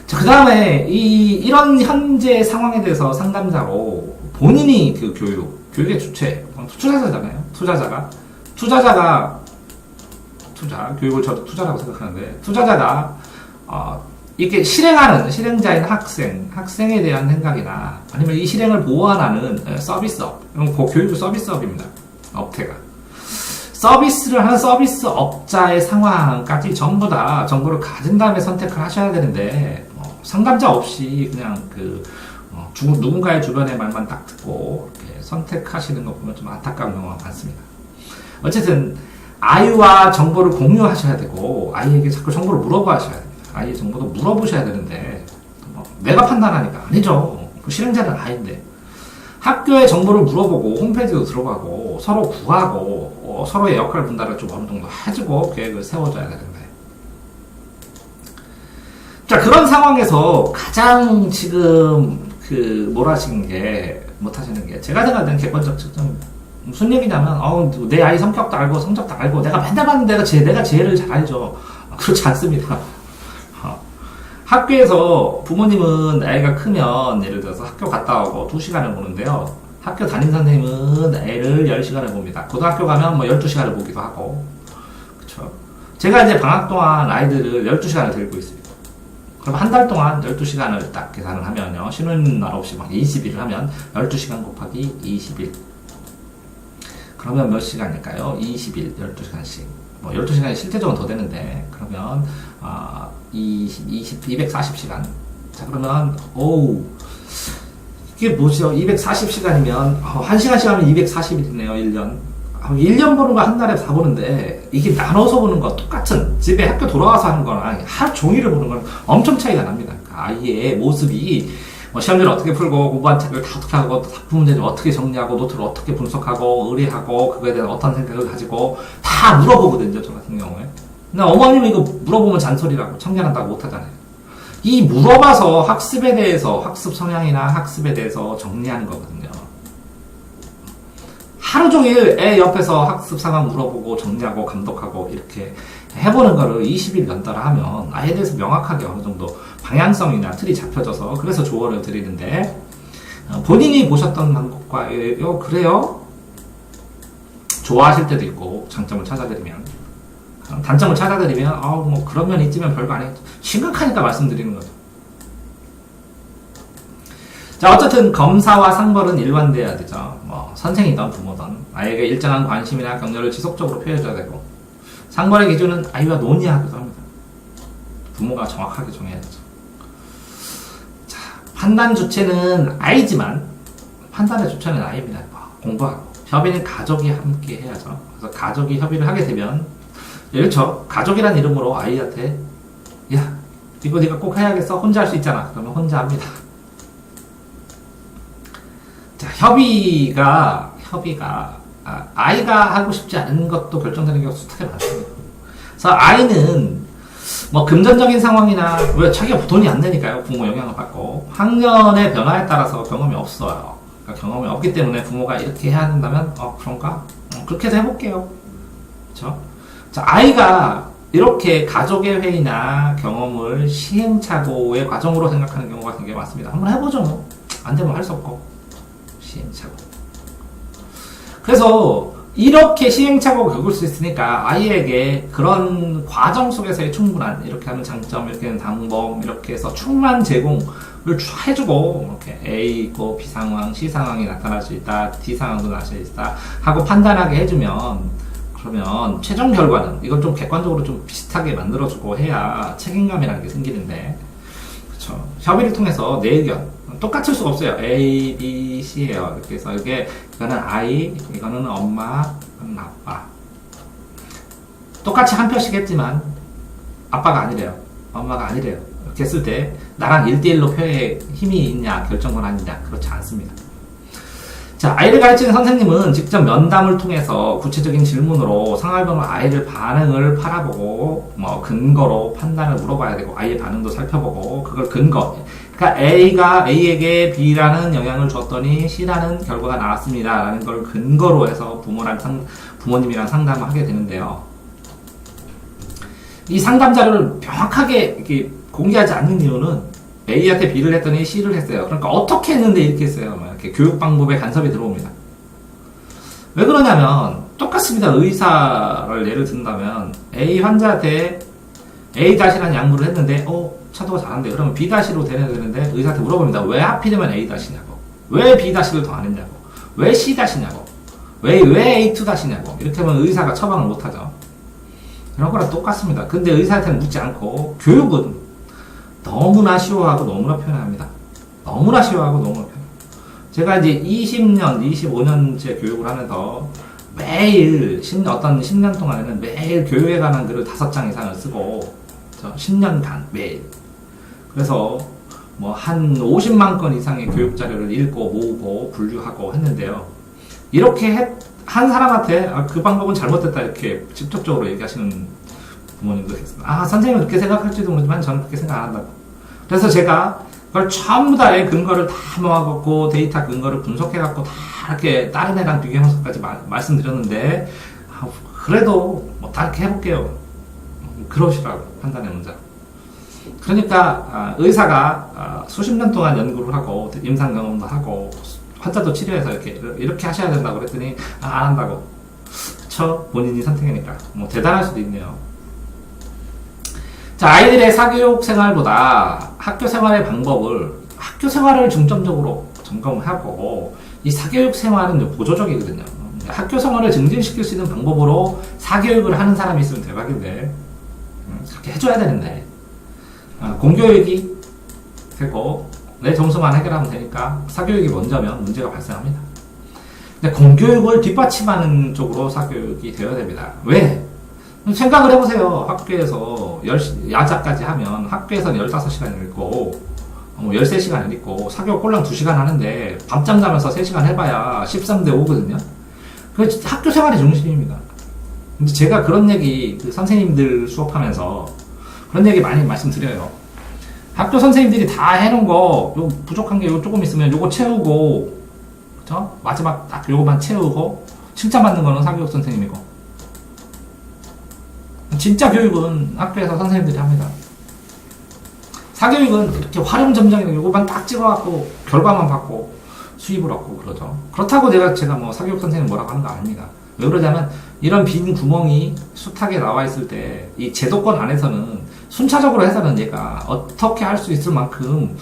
자, 그 다음에 이런 현재 상황에 대해서 상담자로 본인이 그 교육의 주체, 투자자잖아요. 교육을 저도 투자라고 생각하는데, 투자자가, 이렇게 실행자인 학생에 대한 생각이나, 아니면 이 실행을 보완하는 서비스업, 이건 교육 서비스업입니다. 업태가. 서비스를 하는 서비스업자의 상황까지 전부 다 정보를 가진 다음에 선택을 하셔야 되는데, 상담자 없이 그냥 누군가의 주변의 말만 딱 듣고, 이렇게 선택하시는 거 보면 좀 안타까운 경우가 많습니다. 어쨌든, 아이와 정보를 공유하셔야 되고, 아이에게 자꾸 정보를 물어보셔야 됩니다. 아이의 정보도 물어보셔야 되는데, 내가 판단하니까 아니죠. 실행자는 아이인데. 학교에 정보를 물어보고, 홈페이지도 들어가고, 서로 구하고, 서로의 역할 분담을 좀 어느 정도 해주고, 계획을 세워줘야 되는데. 자, 그런 상황에서 가장 지금, 못하시는 게, 제가 생각할 때는 객관적 측정, 무슨 얘기냐면, 내 아이 성격도 알고, 성적도 알고, 내가 맨날 봤는데 내가 제일을 잘 알죠. 그렇지 않습니다. 학교에서 부모님은 아이가 크면, 예를 들어서 학교 갔다 오고 2시간을 보는데요. 학교 담임 선생님은 애를 10시간을 봅니다. 고등학교 가면 12시간을 보기도 하고. 그쵸. 제가 이제 방학 동안 아이들을 12시간을 데리고 있습니다. 그럼 한 달 동안 12시간을 딱 계산을 하면요. 쉬는 날 없이 20일을 하면 12시간 곱하기 20일. 그러면 몇 시간일까요? 20일, 12시간씩. 12시간이 실제적으로 더 되는데, 그러면, 240시간. 자, 그러면, 이게 뭐죠? 240시간이면, 1시간씩 하면 240일이네요, 1년. 1년 보는 거 한 달에 다 보는데, 이게 나눠서 보는 거 똑같은, 집에 학교 돌아와서 하는 거랑 하루 종일을 보는 거랑 엄청 차이가 납니다. 아이의 모습이, 시험지를 어떻게 풀고, 공부한 책을 다 어떻게 하고, 답부 문제를 어떻게 정리하고, 노트를 어떻게 분석하고, 의뢰하고, 그거에 대한 어떤 생각을 가지고, 다 물어보거든요, 저 같은 경우에. 근데 어머님은 이거 물어보면 잔소리라고, 청량한다고 못하잖아요. 이 물어봐서 학습에 대해서, 학습 성향이나 학습에 대해서 정리하는 거거든요. 하루 종일 애 옆에서 학습 상황 물어보고, 정리하고, 감독하고, 이렇게 해보는 거를 20일 연달아 하면, 아이에 대해서 명확하게 어느 정도 방향성이나 틀이 잡혀져서, 그래서 조언을 드리는데, 본인이 보셨던 방법과, 그래요? 좋아하실 때도 있고, 장점을 찾아드리면, 단점을 찾아드리면, 그런 면 있지만 별거 아니에요. 심각하니까 말씀드리는 거죠. 자, 어쨌든 검사와 상벌은 일관돼야 되죠. 선생이든 부모든 아이에게 일정한 관심이나 격려를 지속적으로 표해줘야 되고, 상벌의 기준은 아이와 논의하기도 합니다. 부모가 정확하게 정해야 되죠. 자, 판단 주체는 아이지만 판단의 주체는 아이입니다. 공부하고 협의는 가족이 함께 해야죠. 그래서 가족이 협의를 하게 되면, 그렇죠. 가족이란 이름으로 아이한테, 야, 이거 네가 꼭 해야겠어. 혼자 할 수 있잖아. 그러면 혼자 합니다. 자, 협의가 아이가 하고 싶지 않은 것도 결정되는 경우가 수많게 많습니다. 그래서 아이는 금전적인 상황이나, 왜 자기가 돈이 안 되니까요. 부모 영향을 받고, 학년의 변화에 따라서 경험이 없어요. 그러니까 경험이 없기 때문에 부모가 이렇게 해야 된다면, 그런가? 그렇게 해서 해볼게요. 그렇죠? 자, 아이가 이렇게 가족의 회의나 경험을 시행착오의 과정으로 생각하는 경우가 굉장히 많습니다. 한번 해보죠, 뭐. 안 되면 할 수 없고. 시행착오. 그래서 이렇게 시행착오를 겪을 수 있으니까 아이에게 그런 과정 속에서의 충분한, 이렇게 하면 장점, 이렇게 하면 방법, 이렇게 해서 충분한 제공을 해주고, 이렇게 A 있고 B 상황, C 상황이 나타날 수 있다, D 상황도 나타날 수 있다 하고 판단하게 해주면, 그러면 최종 결과는 이걸 좀 객관적으로 좀 비슷하게 만들어주고 해야 책임감이라는 게 생기는데, 그쵸. 협의를 통해서 내 의견 똑같을 수가 없어요. A, B, C예요. 이렇게 해서 이거는 아이, 이거는 엄마, 이거는 아빠. 똑같이 한 표씩 했지만 아빠가 아니래요. 엄마가 아니래요. 이렇게 했을 때 나랑 1대1로 표에 힘이 있냐, 결정 권한이 있냐, 그렇지 않습니다. 자, 아이를 가르치는 선생님은 직접 면담을 통해서 구체적인 질문으로 상황별로 아이를 반응을 팔아보고, 근거로 판단을 물어봐야 되고, 아이의 반응도 살펴보고, 그걸 근거. 그러니까 A가 A에게 B라는 영향을 줬더니 C라는 결과가 나왔습니다. 라는 걸 근거로 해서 부모님이랑 상담을 하게 되는데요. 이 상담 자료를 명확하게 이렇게 공개하지 않는 이유는 A한테 B를 했더니 C를 했어요. 그러니까 어떻게 했는데 이렇게 했어요. 막 이렇게 교육 방법에 간섭이 들어옵니다. 왜 그러냐면 똑같습니다. 의사를 예를 든다면 A 환자한테 A-라는 약물을 했는데 차도가 잘한대. 그러면 B-로 되는데 의사한테 물어봅니다. 왜 하필이면 A-냐고. 왜 B-를 더 안 했냐고. 왜 C-냐고. 왜 A2-냐고. 이렇게 하면 의사가 처방을 못하죠. 이런 거랑 똑같습니다. 근데 의사한테는 묻지 않고 교육은 너무나 쉬워하고 너무나 편합니다. 너무나 쉬워하고 너무나 편해요. 제가 이제 20년, 25년째 교육을 하면서 매일 어떤 10년 동안에는 매일 교육에 관한 글을 5장 이상을 쓰고 10년간 매일. 그래서 뭐 한 50만 건 이상의 교육 자료를 읽고 모으고 분류하고 했는데요. 이렇게 한 사람한테 그 방법은 잘못됐다 이렇게 직접적으로 얘기하시는 부모님도 계십니다. 선생님은 그렇게 생각할지도 모르지만 저는 그렇게 생각 안 한다고. 그래서 제가 그걸 전부 다의 근거를 다 모아갖고 데이터 근거를 분석해갖고 다 이렇게 다른 애랑 비교하면서까지 말씀드렸는데 그래도 뭐 다 이렇게 해볼게요. 그러시라고 판단의 문제. 그러니까 의사가 수십 년 동안 연구를 하고 임상 경험도 하고 환자도 치료해서 이렇게 하셔야 된다고 그랬더니 안 한다고. 본인이 선택이니까 뭐 대단할 수도 있네요. 자, 아이들의 사교육 생활보다 학교 생활의 방법을 학교 생활을 중점적으로 점검하고 이 사교육 생활은 보조적이거든요. 학교 생활을 증진시킬 수 있는 방법으로 사교육을 하는 사람이 있으면 대박인데 그렇게 해줘야 되는데 공교육이 되고 내 점수만 해결하면 되니까 사교육이 먼저면 문제가 발생합니다. 근데 공교육을 뒷받침하는 쪽으로 사교육이 되어야 됩니다. 왜? 생각을 해보세요. 학교에서 야자까지 하면 학교에서는 15시간을 읽고 13시간을 읽고 사교육 꼴랑 2시간 하는데 밤잠 자면서 3시간 해봐야 13대 5거든요. 그 학교 생활의 중심입니다. 근데 제가 그런 얘기 선생님들 수업하면서 그런 얘기 많이 말씀드려요. 학교 선생님들이 다 해놓은 거 부족한 게 조금 있으면 요거 채우고 그쵸? 마지막 딱 요거만 채우고 칭찬받는 거는 사교육 선생님이고 진짜 교육은 학교에서 선생님들이 합니다. 사교육은 이렇게 활용점정이고 요거만 딱 찍어갖고 결과만 받고 수입을 얻고 그러죠. 그렇다고 제가 뭐 사교육 선생님 뭐라고 하는 거 아닙니다. 왜 그러냐면 이런 빈 구멍이 숱하게 나와 있을 때 이 제도권 안에서는 순차적으로 해서는 얘가 어떻게 할 수 있을 만큼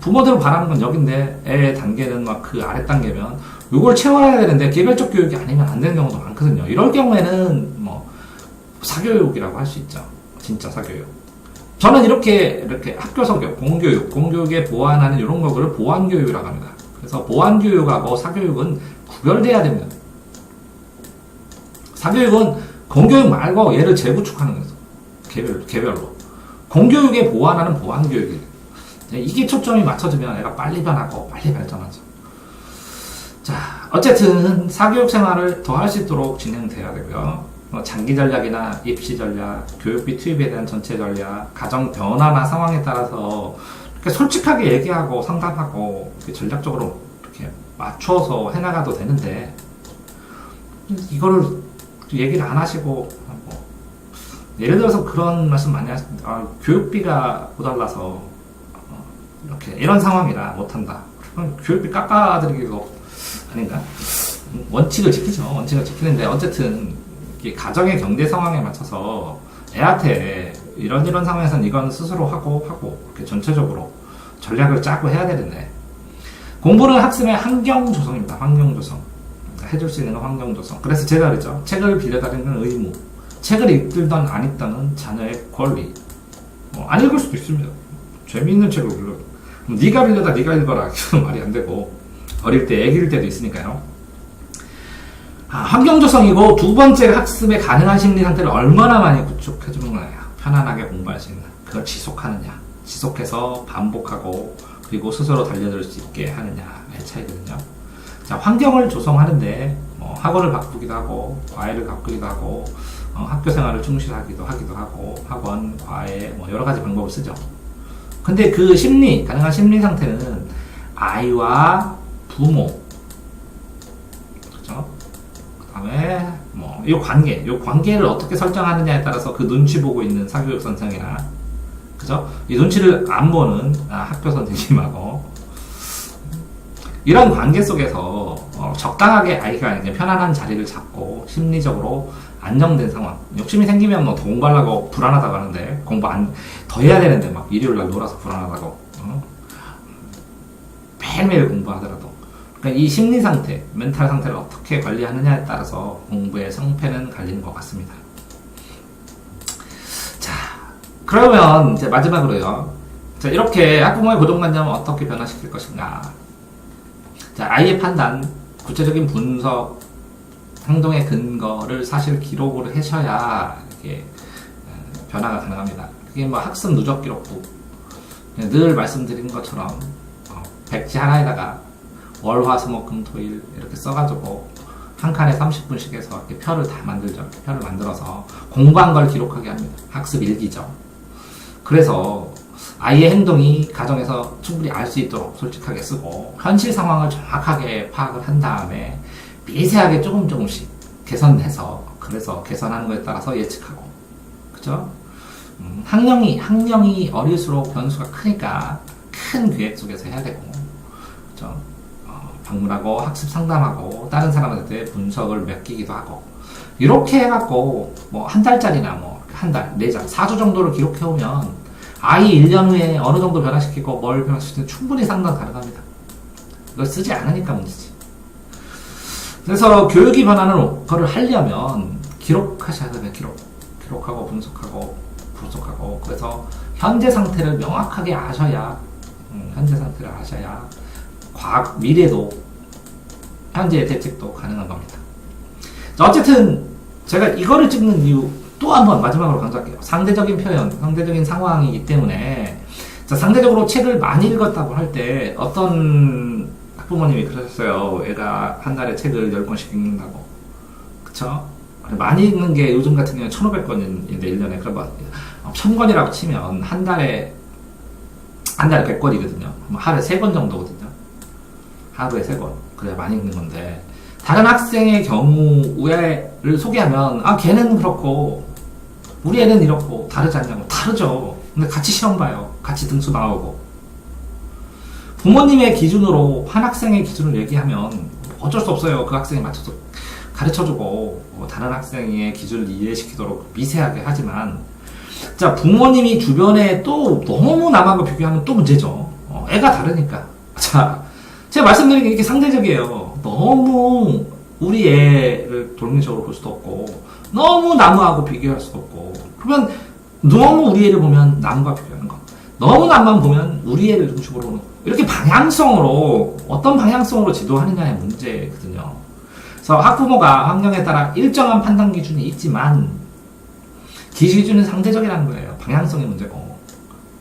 부모들은 바라는 건 여긴데 애 단계는 막 그 아래 단계면 요걸 채워야 되는데 개별적 교육이 아니면 안 되는 경우도 많거든요. 이럴 경우에는 뭐 사교육이라고 할 수 있죠. 진짜 사교육. 저는 이렇게 학교 성격, 공교육에 보완하는 이런 거를 보완교육이라고 합니다. 그래서 보완교육하고 사교육은 구별돼야 됩니다. 사교육은 공교육 말고 얘를 재구축하는 거죠. 개별로. 공교육에 보완하는 보완교육이에요. 이게 초점이 맞춰지면 애가 빨리 변하고 빨리 발전하죠. 자, 어쨌든 사교육 생활을 더 할 수 있도록 진행돼야 되고요. 장기 전략이나 입시 전략, 교육비 투입에 대한 전체 전략, 가정 변화나 상황에 따라서 이렇게 솔직하게 얘기하고 상담하고 이렇게 전략적으로 이렇게 맞춰서 해나가도 되는데 이거를 얘기를 안 하시고 예를 들어서 그런 말씀 많이 하십니다. 교육비가 모자라서 이렇게 이런 상황이라 못한다. 그럼 교육비 깎아드리기도 아닌가? 원칙을 지키죠. 원칙을 지키는데 어쨌든 가정의 경제 상황에 맞춰서 애한테 이런 상황에서는 이건 스스로 하고 이렇게 전체적으로 전략을 짜고 해야 되는데 공부는 학습의 환경 조성입니다. 환경 조성. 해줄 수 있는 환경 조성. 그래서 제가 그랬죠. 책을 빌려다니는 건 의무. 책을 읽든 안 읽든 자녀의 권리. 안 읽을 수도 있습니다. 재미있는 책을 빌려. 네가 빌려다 네가 읽어라. 그건 말이 안 되고 어릴 때 애기일 때도 있으니까요. 환경 조성이고 두 번째 학습에 가능한 심리 상태를 얼마나 많이 구축해주는 거냐. 편안하게 공부할 수 있는. 그걸 지속하느냐. 지속해서 반복하고 그리고 스스로 달려들 수 있게 하느냐의 차이거든요. 자, 환경을 조성하는데 학원을 바꾸기도 하고 과외를 바꾸기도 하고 학교 생활을 충실하기도 하고 학원, 과외 여러 가지 방법을 쓰죠. 근데 그 가능한 심리 상태는 아이와 부모, 그렇죠? 다음에 뭐 이 관계를 어떻게 설정하느냐에 따라서 그 눈치 보고 있는 사교육 선생이나, 그죠? 이 눈치를 안 보는 학교 선생님하고, 이런 관계 속에서 적당하게 아이가 이제 편안한 자리를 잡고 심리적으로 안정된 상황. 욕심이 생기면 뭐 더 공부하려고 불안하다고 하는데, 더 해야 되는데 막 일요일날 놀아서 불안하다고, 매일매일 공부하더라도, 그러니까 이 심리 상태, 멘탈 상태를 어떻게 관리하느냐에 따라서 공부의 성패는 갈리는 것 같습니다. 자, 그러면 이제 마지막으로요. 자, 이렇게 학부모의 고정관념을 어떻게 변화시킬 것인가. 자, 아이의 판단, 구체적인 분석, 행동의 근거를 사실 기록을 하셔야 이렇게 변화가 가능합니다. 그게 뭐 학습 누적 기록부, 늘 말씀드린 것처럼 백지 하나에다가 월, 화, 수, 목, 금, 토, 일 이렇게 써가지고 한 칸에 30분씩 해서 이렇게 표를 다 만들죠. 표를 만들어서 공부한 걸 기록하게 합니다. 학습 일기죠. 그래서 아이의 행동이 가정에서 충분히 알 수 있도록 솔직하게 쓰고, 현실 상황을 정확하게 파악을 한 다음에 미세하게 조금씩 개선해서, 그래서 개선하는 거에 따라서 예측하고, 그죠? 학령이 어릴수록 변수가 크니까 큰 계획 속에서 해야 되고, 그죠? 방문하고 학습 상담하고 다른 사람한테 분석을 맡기기도 하고, 이렇게 해갖고 뭐 한 달짜리나 뭐 한 달, 4장, 4주 정도를 기록해오면 아이 1년 후에 어느 정도 변화시키고 뭘 변화시키는 충분히 상담 가능합니다. 이걸 쓰지 않으니까 문제지. 그래서 교육이 변하는 거를 하려면 기록하셔야 돼요. 기록하고 분석하고, 그래서 현재 상태를 명확하게 아셔야, 미래도, 현재의 대책도 가능한 겁니다. 자, 어쨌든 제가 이거를 찍는 이유 또 한번 마지막으로 강조할게요. 상대적인 표현, 상대적인 상황이기 때문에, 자, 상대적으로 책을 많이 읽었다고 할 때 어떤 학부모님이 그러셨어요. 애가 한 달에 책을 10권씩 읽는다고. 그쵸? 많이 읽는 게 요즘 같은 경우는 1,500권인데 1년에. 그럼 1,000권이라고 치면 한 달에 100권이거든요. 하루에 3권 정도거든요. 하루에 3권. 그래야 많이 읽는 건데, 다른 학생의 경우를 소개하면, 걔는 그렇고 우리 애는 이렇고 다르지 않냐고. 다르죠. 근데 같이 시험 봐요. 같이 등수 나오고. 부모님의 기준으로 한 학생의 기준을 얘기하면 어쩔 수 없어요. 그 학생에 맞춰서 가르쳐주고, 다른 학생의 기준을 이해시키도록 미세하게 하지만, 자, 부모님이 주변에 또 너무 남하고 비교하면 또 문제죠. 애가 다르니까. 자, 제가 말씀드린 게 이렇게 상대적이에요. 너무 우리 애를 독립적으로 볼 수도 없고, 너무 남하고 비교할 수도 없고, 그러면 너무 우리 애를 보면 남과 비교하는 거, 너무 남만 보면 우리 애를 중심으로 보는 거, 이렇게 어떤 방향성으로 지도하느냐의 문제거든요. 그래서 학부모가 환경에 따라 일정한 판단 기준이 있지만, 기준은 상대적이라는 거예요. 방향성의 문제고.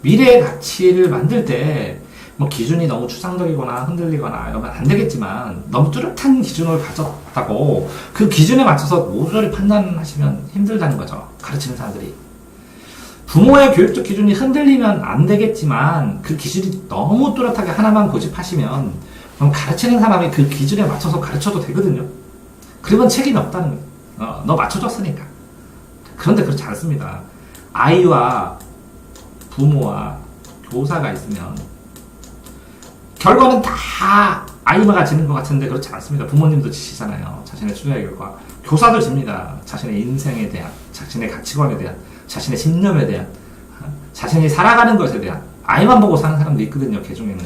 미래의 가치를 만들 때, 뭐 기준이 너무 추상적이거나 흔들리거나 이러면 안 되겠지만, 너무 뚜렷한 기준을 가졌다고 그 기준에 맞춰서 모조리 판단하시면 힘들다는 거죠. 가르치는 사람들이. 부모의 교육적 기준이 흔들리면 안 되겠지만, 그 기준이 너무 뚜렷하게 하나만 고집하시면, 그럼 가르치는 사람이 그 기준에 맞춰서 가르쳐도 되거든요. 그러면 책임이 없다는 거예요. 너 맞춰줬으니까. 그런데 그렇지 않습니다. 아이와 부모와 교사가 있으면 결과는 다 아이마가 지는 것 같은데 그렇지 않습니다. 부모님도 지시잖아요. 자신의 투자의 결과. 교사도 집니다. 자신의 인생에 대한, 자신의 가치관에 대한, 자신의 신념에 대한, 자신이 살아가는 것에 대한. 아이만 보고 사는 사람도 있거든요. 개중에는.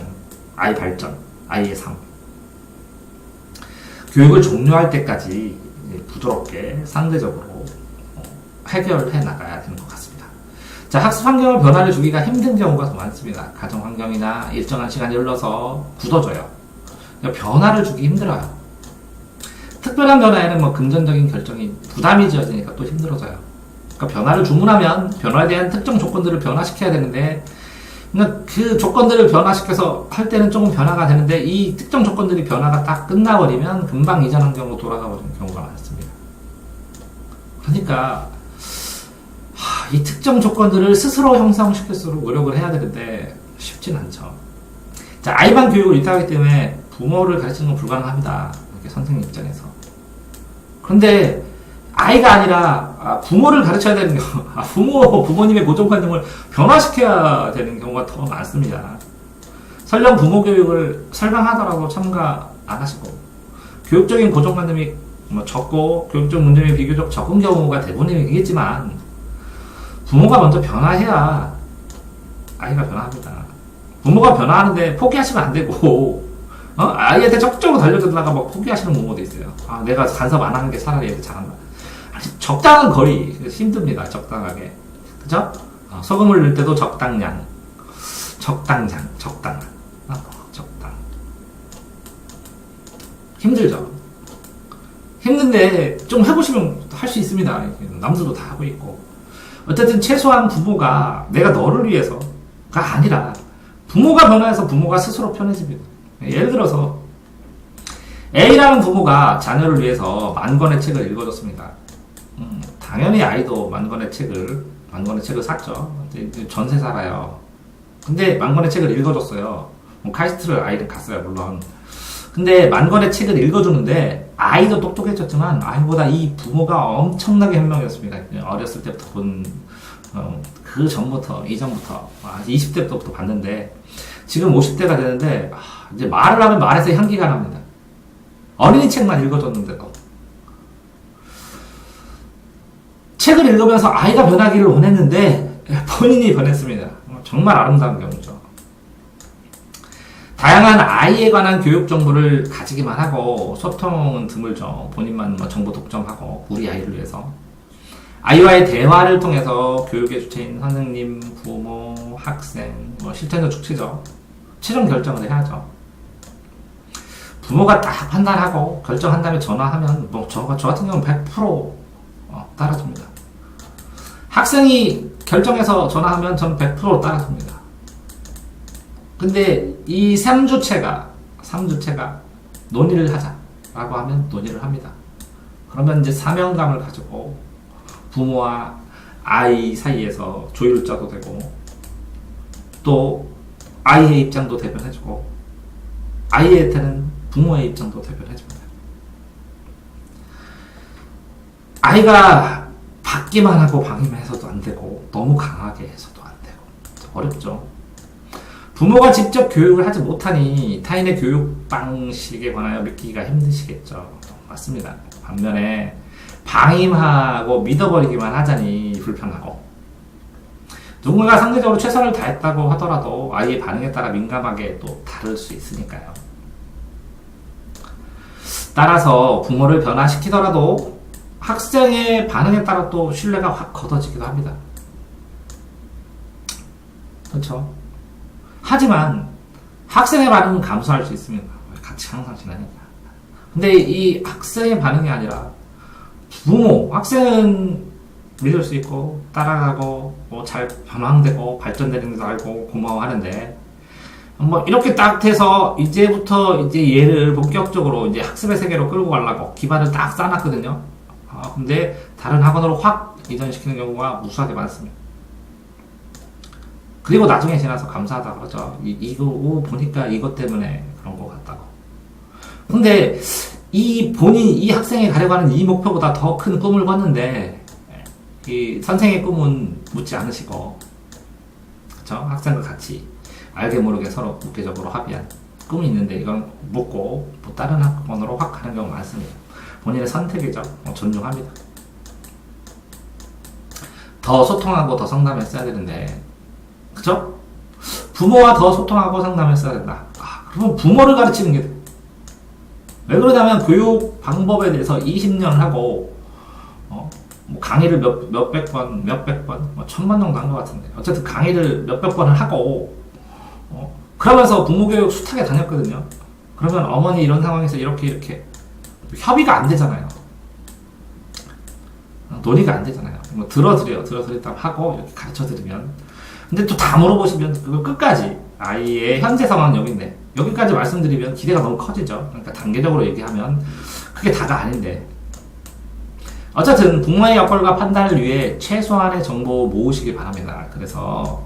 아이 발전, 아이의 삶. 교육을 종료할 때까지 부드럽게 상대적으로 해결해 나가야 되는 것 같습니다. 자, 학습 환경을 변화를 주기가 힘든 경우가 더 많습니다. 가정 환경이나 일정한 시간이 흘러서 굳어져요. 변화를 주기 힘들어요. 특별한 변화에는 뭐 금전적인 결정이 부담이 지어지니까 또 힘들어져요. 그러니까 변화를 주문하면 변화에 대한 특정 조건들을 변화시켜야 되는데, 그러니까 그 조건들을 변화시켜서 할 때는 조금 변화가 되는데, 이 특정 조건들이 변화가 딱 끝나버리면 금방 이전 환경으로 돌아가 버리는 경우가 많습니다. 그러니까 이 특정 조건들을 스스로 형성시킬수록 노력을 해야 되는데 쉽진 않죠. 자, 아이반 교육을 위탁하기 때문에 부모를 가르치는 건 불가능합니다. 이렇게 선생님 입장에서. 그런데 아이가 아니라 부모를 가르쳐야 되는 경우, 부모님의 고정관념을 변화시켜야 되는 경우가 더 많습니다. 설령 부모 교육을 설강하더라도 참가 안 하시고, 교육적인 고정관념이 적고, 교육적 문제점이 비교적 적은 경우가 대부분이겠지만, 부모가 먼저 변화해야 아이가 변화합니다. 부모가 변화하는데 포기하시면 안 되고, 아이한테 적극적으로 달려들다가 막 포기하시는 부모도 있어요. 내가 간섭 안 하는 게 차라리 애들 잘한다. 아니, 적당한 거리. 힘듭니다. 적당하게. 그죠? 소금을 넣을 때도 적당량. 적당량. 적당한. 적당. 힘들죠? 힘든데 좀 해보시면 할 수 있습니다. 남들도 다 하고 있고. 어쨌든 최소한 부모가 내가 너를 위해서가 아니라 부모가 변화해서 부모가 스스로 편해집니다. 예를 들어서 A라는 부모가 자녀를 위해서 만 권의 책을 읽어줬습니다. 당연히 아이도 만 권의 책을 샀죠. 전세 살아요. 근데 만 권의 책을 읽어줬어요. 카이스트를 아이는 갔어요, 물론. 근데 만 권의 책을 읽어주는데 아이도 똑똑해졌지만 아이보다 이 부모가 엄청나게 현명했습니다. 어렸을 때부터 본 그 전부터, 이전부터 20대부터 봤는데 지금 50대가 되는데 이제 말을 하면 말에서 향기가 납니다. 어린이 책만 읽어줬는데도. 책을 읽으면서 아이가 변하기를 원했는데 본인이 변했습니다. 정말 아름다운 경우죠. 다양한 아이에 관한 교육 정보를 가지기만 하고 소통은 드물죠. 본인만 정보 독점하고 우리 아이를 위해서. 아이와의 대화를 통해서 교육의 주체인 선생님, 부모, 학생, 실제로 축치죠. 최종 결정을 해야죠. 부모가 딱 판단하고 결정한 다음에 전화하면 저 같은 경우는 100% 따라줍니다. 학생이 결정해서 전화하면 저는 100% 따라줍니다. 근데 이 3주체가 논의를 하자라고 하면 논의를 합니다. 그러면 이제 사명감을 가지고 부모와 아이 사이에서 조율자도 되고 또 아이의 입장도 대변해주고 아이한테는 부모의 입장도 대변해줍니다. 아이가 받기만 하고 방임해서도 안 되고 너무 강하게 해서도 안 되고 어렵죠. 부모가 직접 교육을 하지 못하니 타인의 교육 방식에 관하여 믿기가 힘드시겠죠. 맞습니다. 반면에 방임하고 믿어버리기만 하자니 불편하고 누군가가 상대적으로 최선을 다했다고 하더라도 아이의 반응에 따라 민감하게 또 다를 수 있으니까요. 따라서 부모를 변화시키더라도 학생의 반응에 따라 또 신뢰가 확 걷어지기도 합니다. 그렇죠? 하지만 학생의 반응은 감수할 수 있습니다. 같이 항상 지나니까. 근데 이 학생의 반응이 아니라 부모, 학생은 믿을 수 있고 따라가고 잘 변화되고 발전되는 것도 알고 고마워하는데 이렇게 딱 해서 이제부터 이제 얘를 본격적으로 이제 학습의 세계로 끌고 가려고 기반을 딱 쌓아놨거든요. 근데 다른 학원으로 확 이전시키는 경우가 무수하게 많습니다. 그리고 나중에 지나서 감사하다고 하죠. 이거 보니까 이것 때문에 그런 것 같다고. 근데 이 학생이 가려고 하는 이 목표보다 더 큰 꿈을 꿨는데 이 선생의 꿈은 묻지 않으시고 그쵸? 학생과 같이 알게 모르게 서로 무계적으로 합의한 꿈이 있는데 이건 묻고 또 다른 학원으로 확 가는 경우가 많습니다. 본인의 선택이죠. 존중합니다. 더 소통하고 더 상담했어야 되는데 그죠? 부모와 더 소통하고 상담했어야 된다. 그러면 부모를 가르치는 게 돼. 왜 그러냐면 교육 방법에 대해서 20년 하고 강의를 몇백 번, 1000번 정도 한 것 같은데 어쨌든 강의를 몇백 번을 하고 그러면서 부모교육 숱하게 다녔거든요. 그러면 어머니 이런 상황에서 이렇게 협의가 안 되잖아요. 논의가 안 되잖아요. 들어드렸다고 하고 이렇게 가르쳐드리면 근데 또 다 물어보시면 그걸 끝까지 아이의 현재 상황은 여기인데 여기까지 말씀드리면 기대가 너무 커지죠. 그러니까 단계적으로 얘기하면 그게 다가 아닌데 어쨌든 부모의 역할과 판단을 위해 최소한의 정보 모으시기 바랍니다. 그래서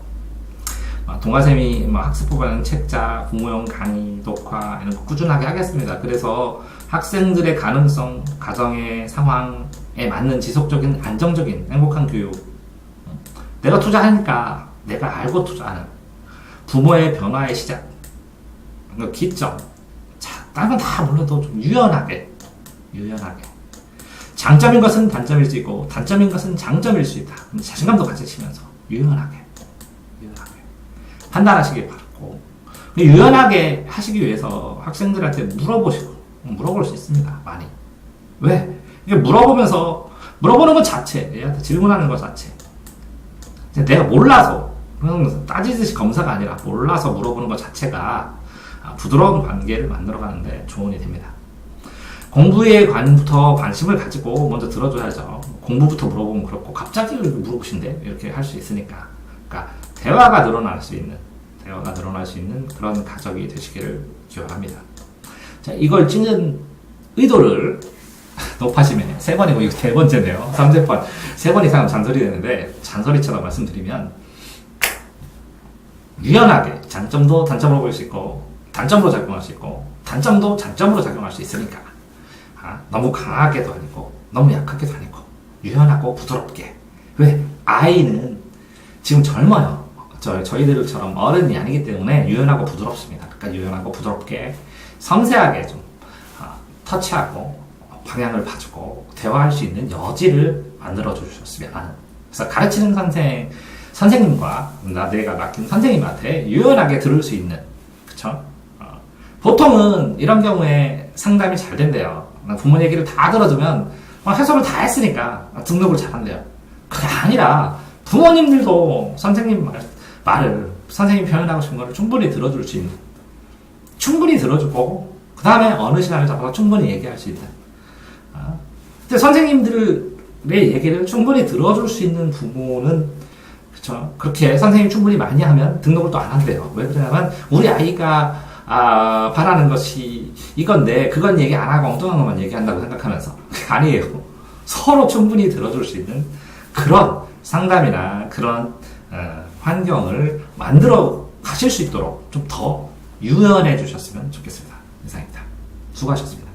동아쌤이 학습 보관하는 책자, 부모용 강의, 녹화 이런 거 꾸준하게 하겠습니다. 그래서 학생들의 가능성, 가정의 상황에 맞는 지속적인 안정적인 행복한 교육. 내가 투자하니까 내가 알고 투자하는 부모의 변화의 시작, 기점. 자, 다른 건 다 몰라도 좀 유연하게. 장점인 것은 단점일 수 있고 단점인 것은 장점일 수 있다. 자신감도 가지시면서 유연하게 판단하시기 바라고, 유연하게 하시기 위해서 학생들한테 물어볼 수 있습니다. 많이. 왜? 이게 물어보는 것 자체, 얘한테 질문하는 것 자체. 내가 몰라서, 따지듯이 검사가 아니라 몰라서 물어보는 것 자체가 부드러운 관계를 만들어가는데 조언이 됩니다. 공부에 관심을 가지고 먼저 들어줘야죠. 공부부터 물어보면 그렇고, 갑자기 물어보신대? 이렇게 할 수 있으니까. 그러니까, 대화가 늘어날 수 있는 그런 가정이 되시기를 기원합니다. 자, 이걸 찍는 의도를 높아지면, 3번이고, 이거 3번째네요. 3대판. 3번 이상 잔소리 되는데, 잔소리처럼 말씀드리면, 유연하게, 장점도 단점으로 볼 수 있고, 단점으로 작용할 수 있고, 단점도 장점으로 작용할 수 있으니까, 너무 강하게도 아니고, 너무 약하게도 아니고, 유연하고 부드럽게. 왜? 아이는 지금 젊어요. 저희들처럼 어른이 아니기 때문에 유연하고 부드럽습니다. 그러니까 유연하고 부드럽게, 섬세하게 좀 터치하고 방향을 봐주고 대화할 수 있는 여지를 만들어 주셨으면 하는. 그래서 가르치는 선생님과 내가 맡긴 선생님한테 유연하게 들을 수 있는, 그쵸? 보통은 이런 경우에 상담이 잘 된대요. 부모 얘기를 다 들어주면 해석을 다 했으니까 등록을 잘한대요. 그게 아니라 부모님들도 선생님 말을, 선생님 표현하고 싶은 거를 충분히 들어줄 수 있는, 충분히 들어주고 그 다음에 어느 시간을 잡아서 충분히 얘기할 수 있는. 근데 선생님들의 얘기를 충분히 들어줄 수 있는 부모는, 그쵸, 그렇게 선생님 충분히 많이 하면 등록을 또 안 한대요. 왜 그러냐면 우리 아이가 바라는 것이 이건데 그건 얘기 안 하고 엉뚱한 것만 얘기한다고 생각하면서. 아니에요. 서로 충분히 들어줄 수 있는 그런 상담이나 그런 환경을 만들어 가실 수 있도록 좀 더 유연해 주셨으면 좋겠습니다. 이상입니다. 수고하셨습니다.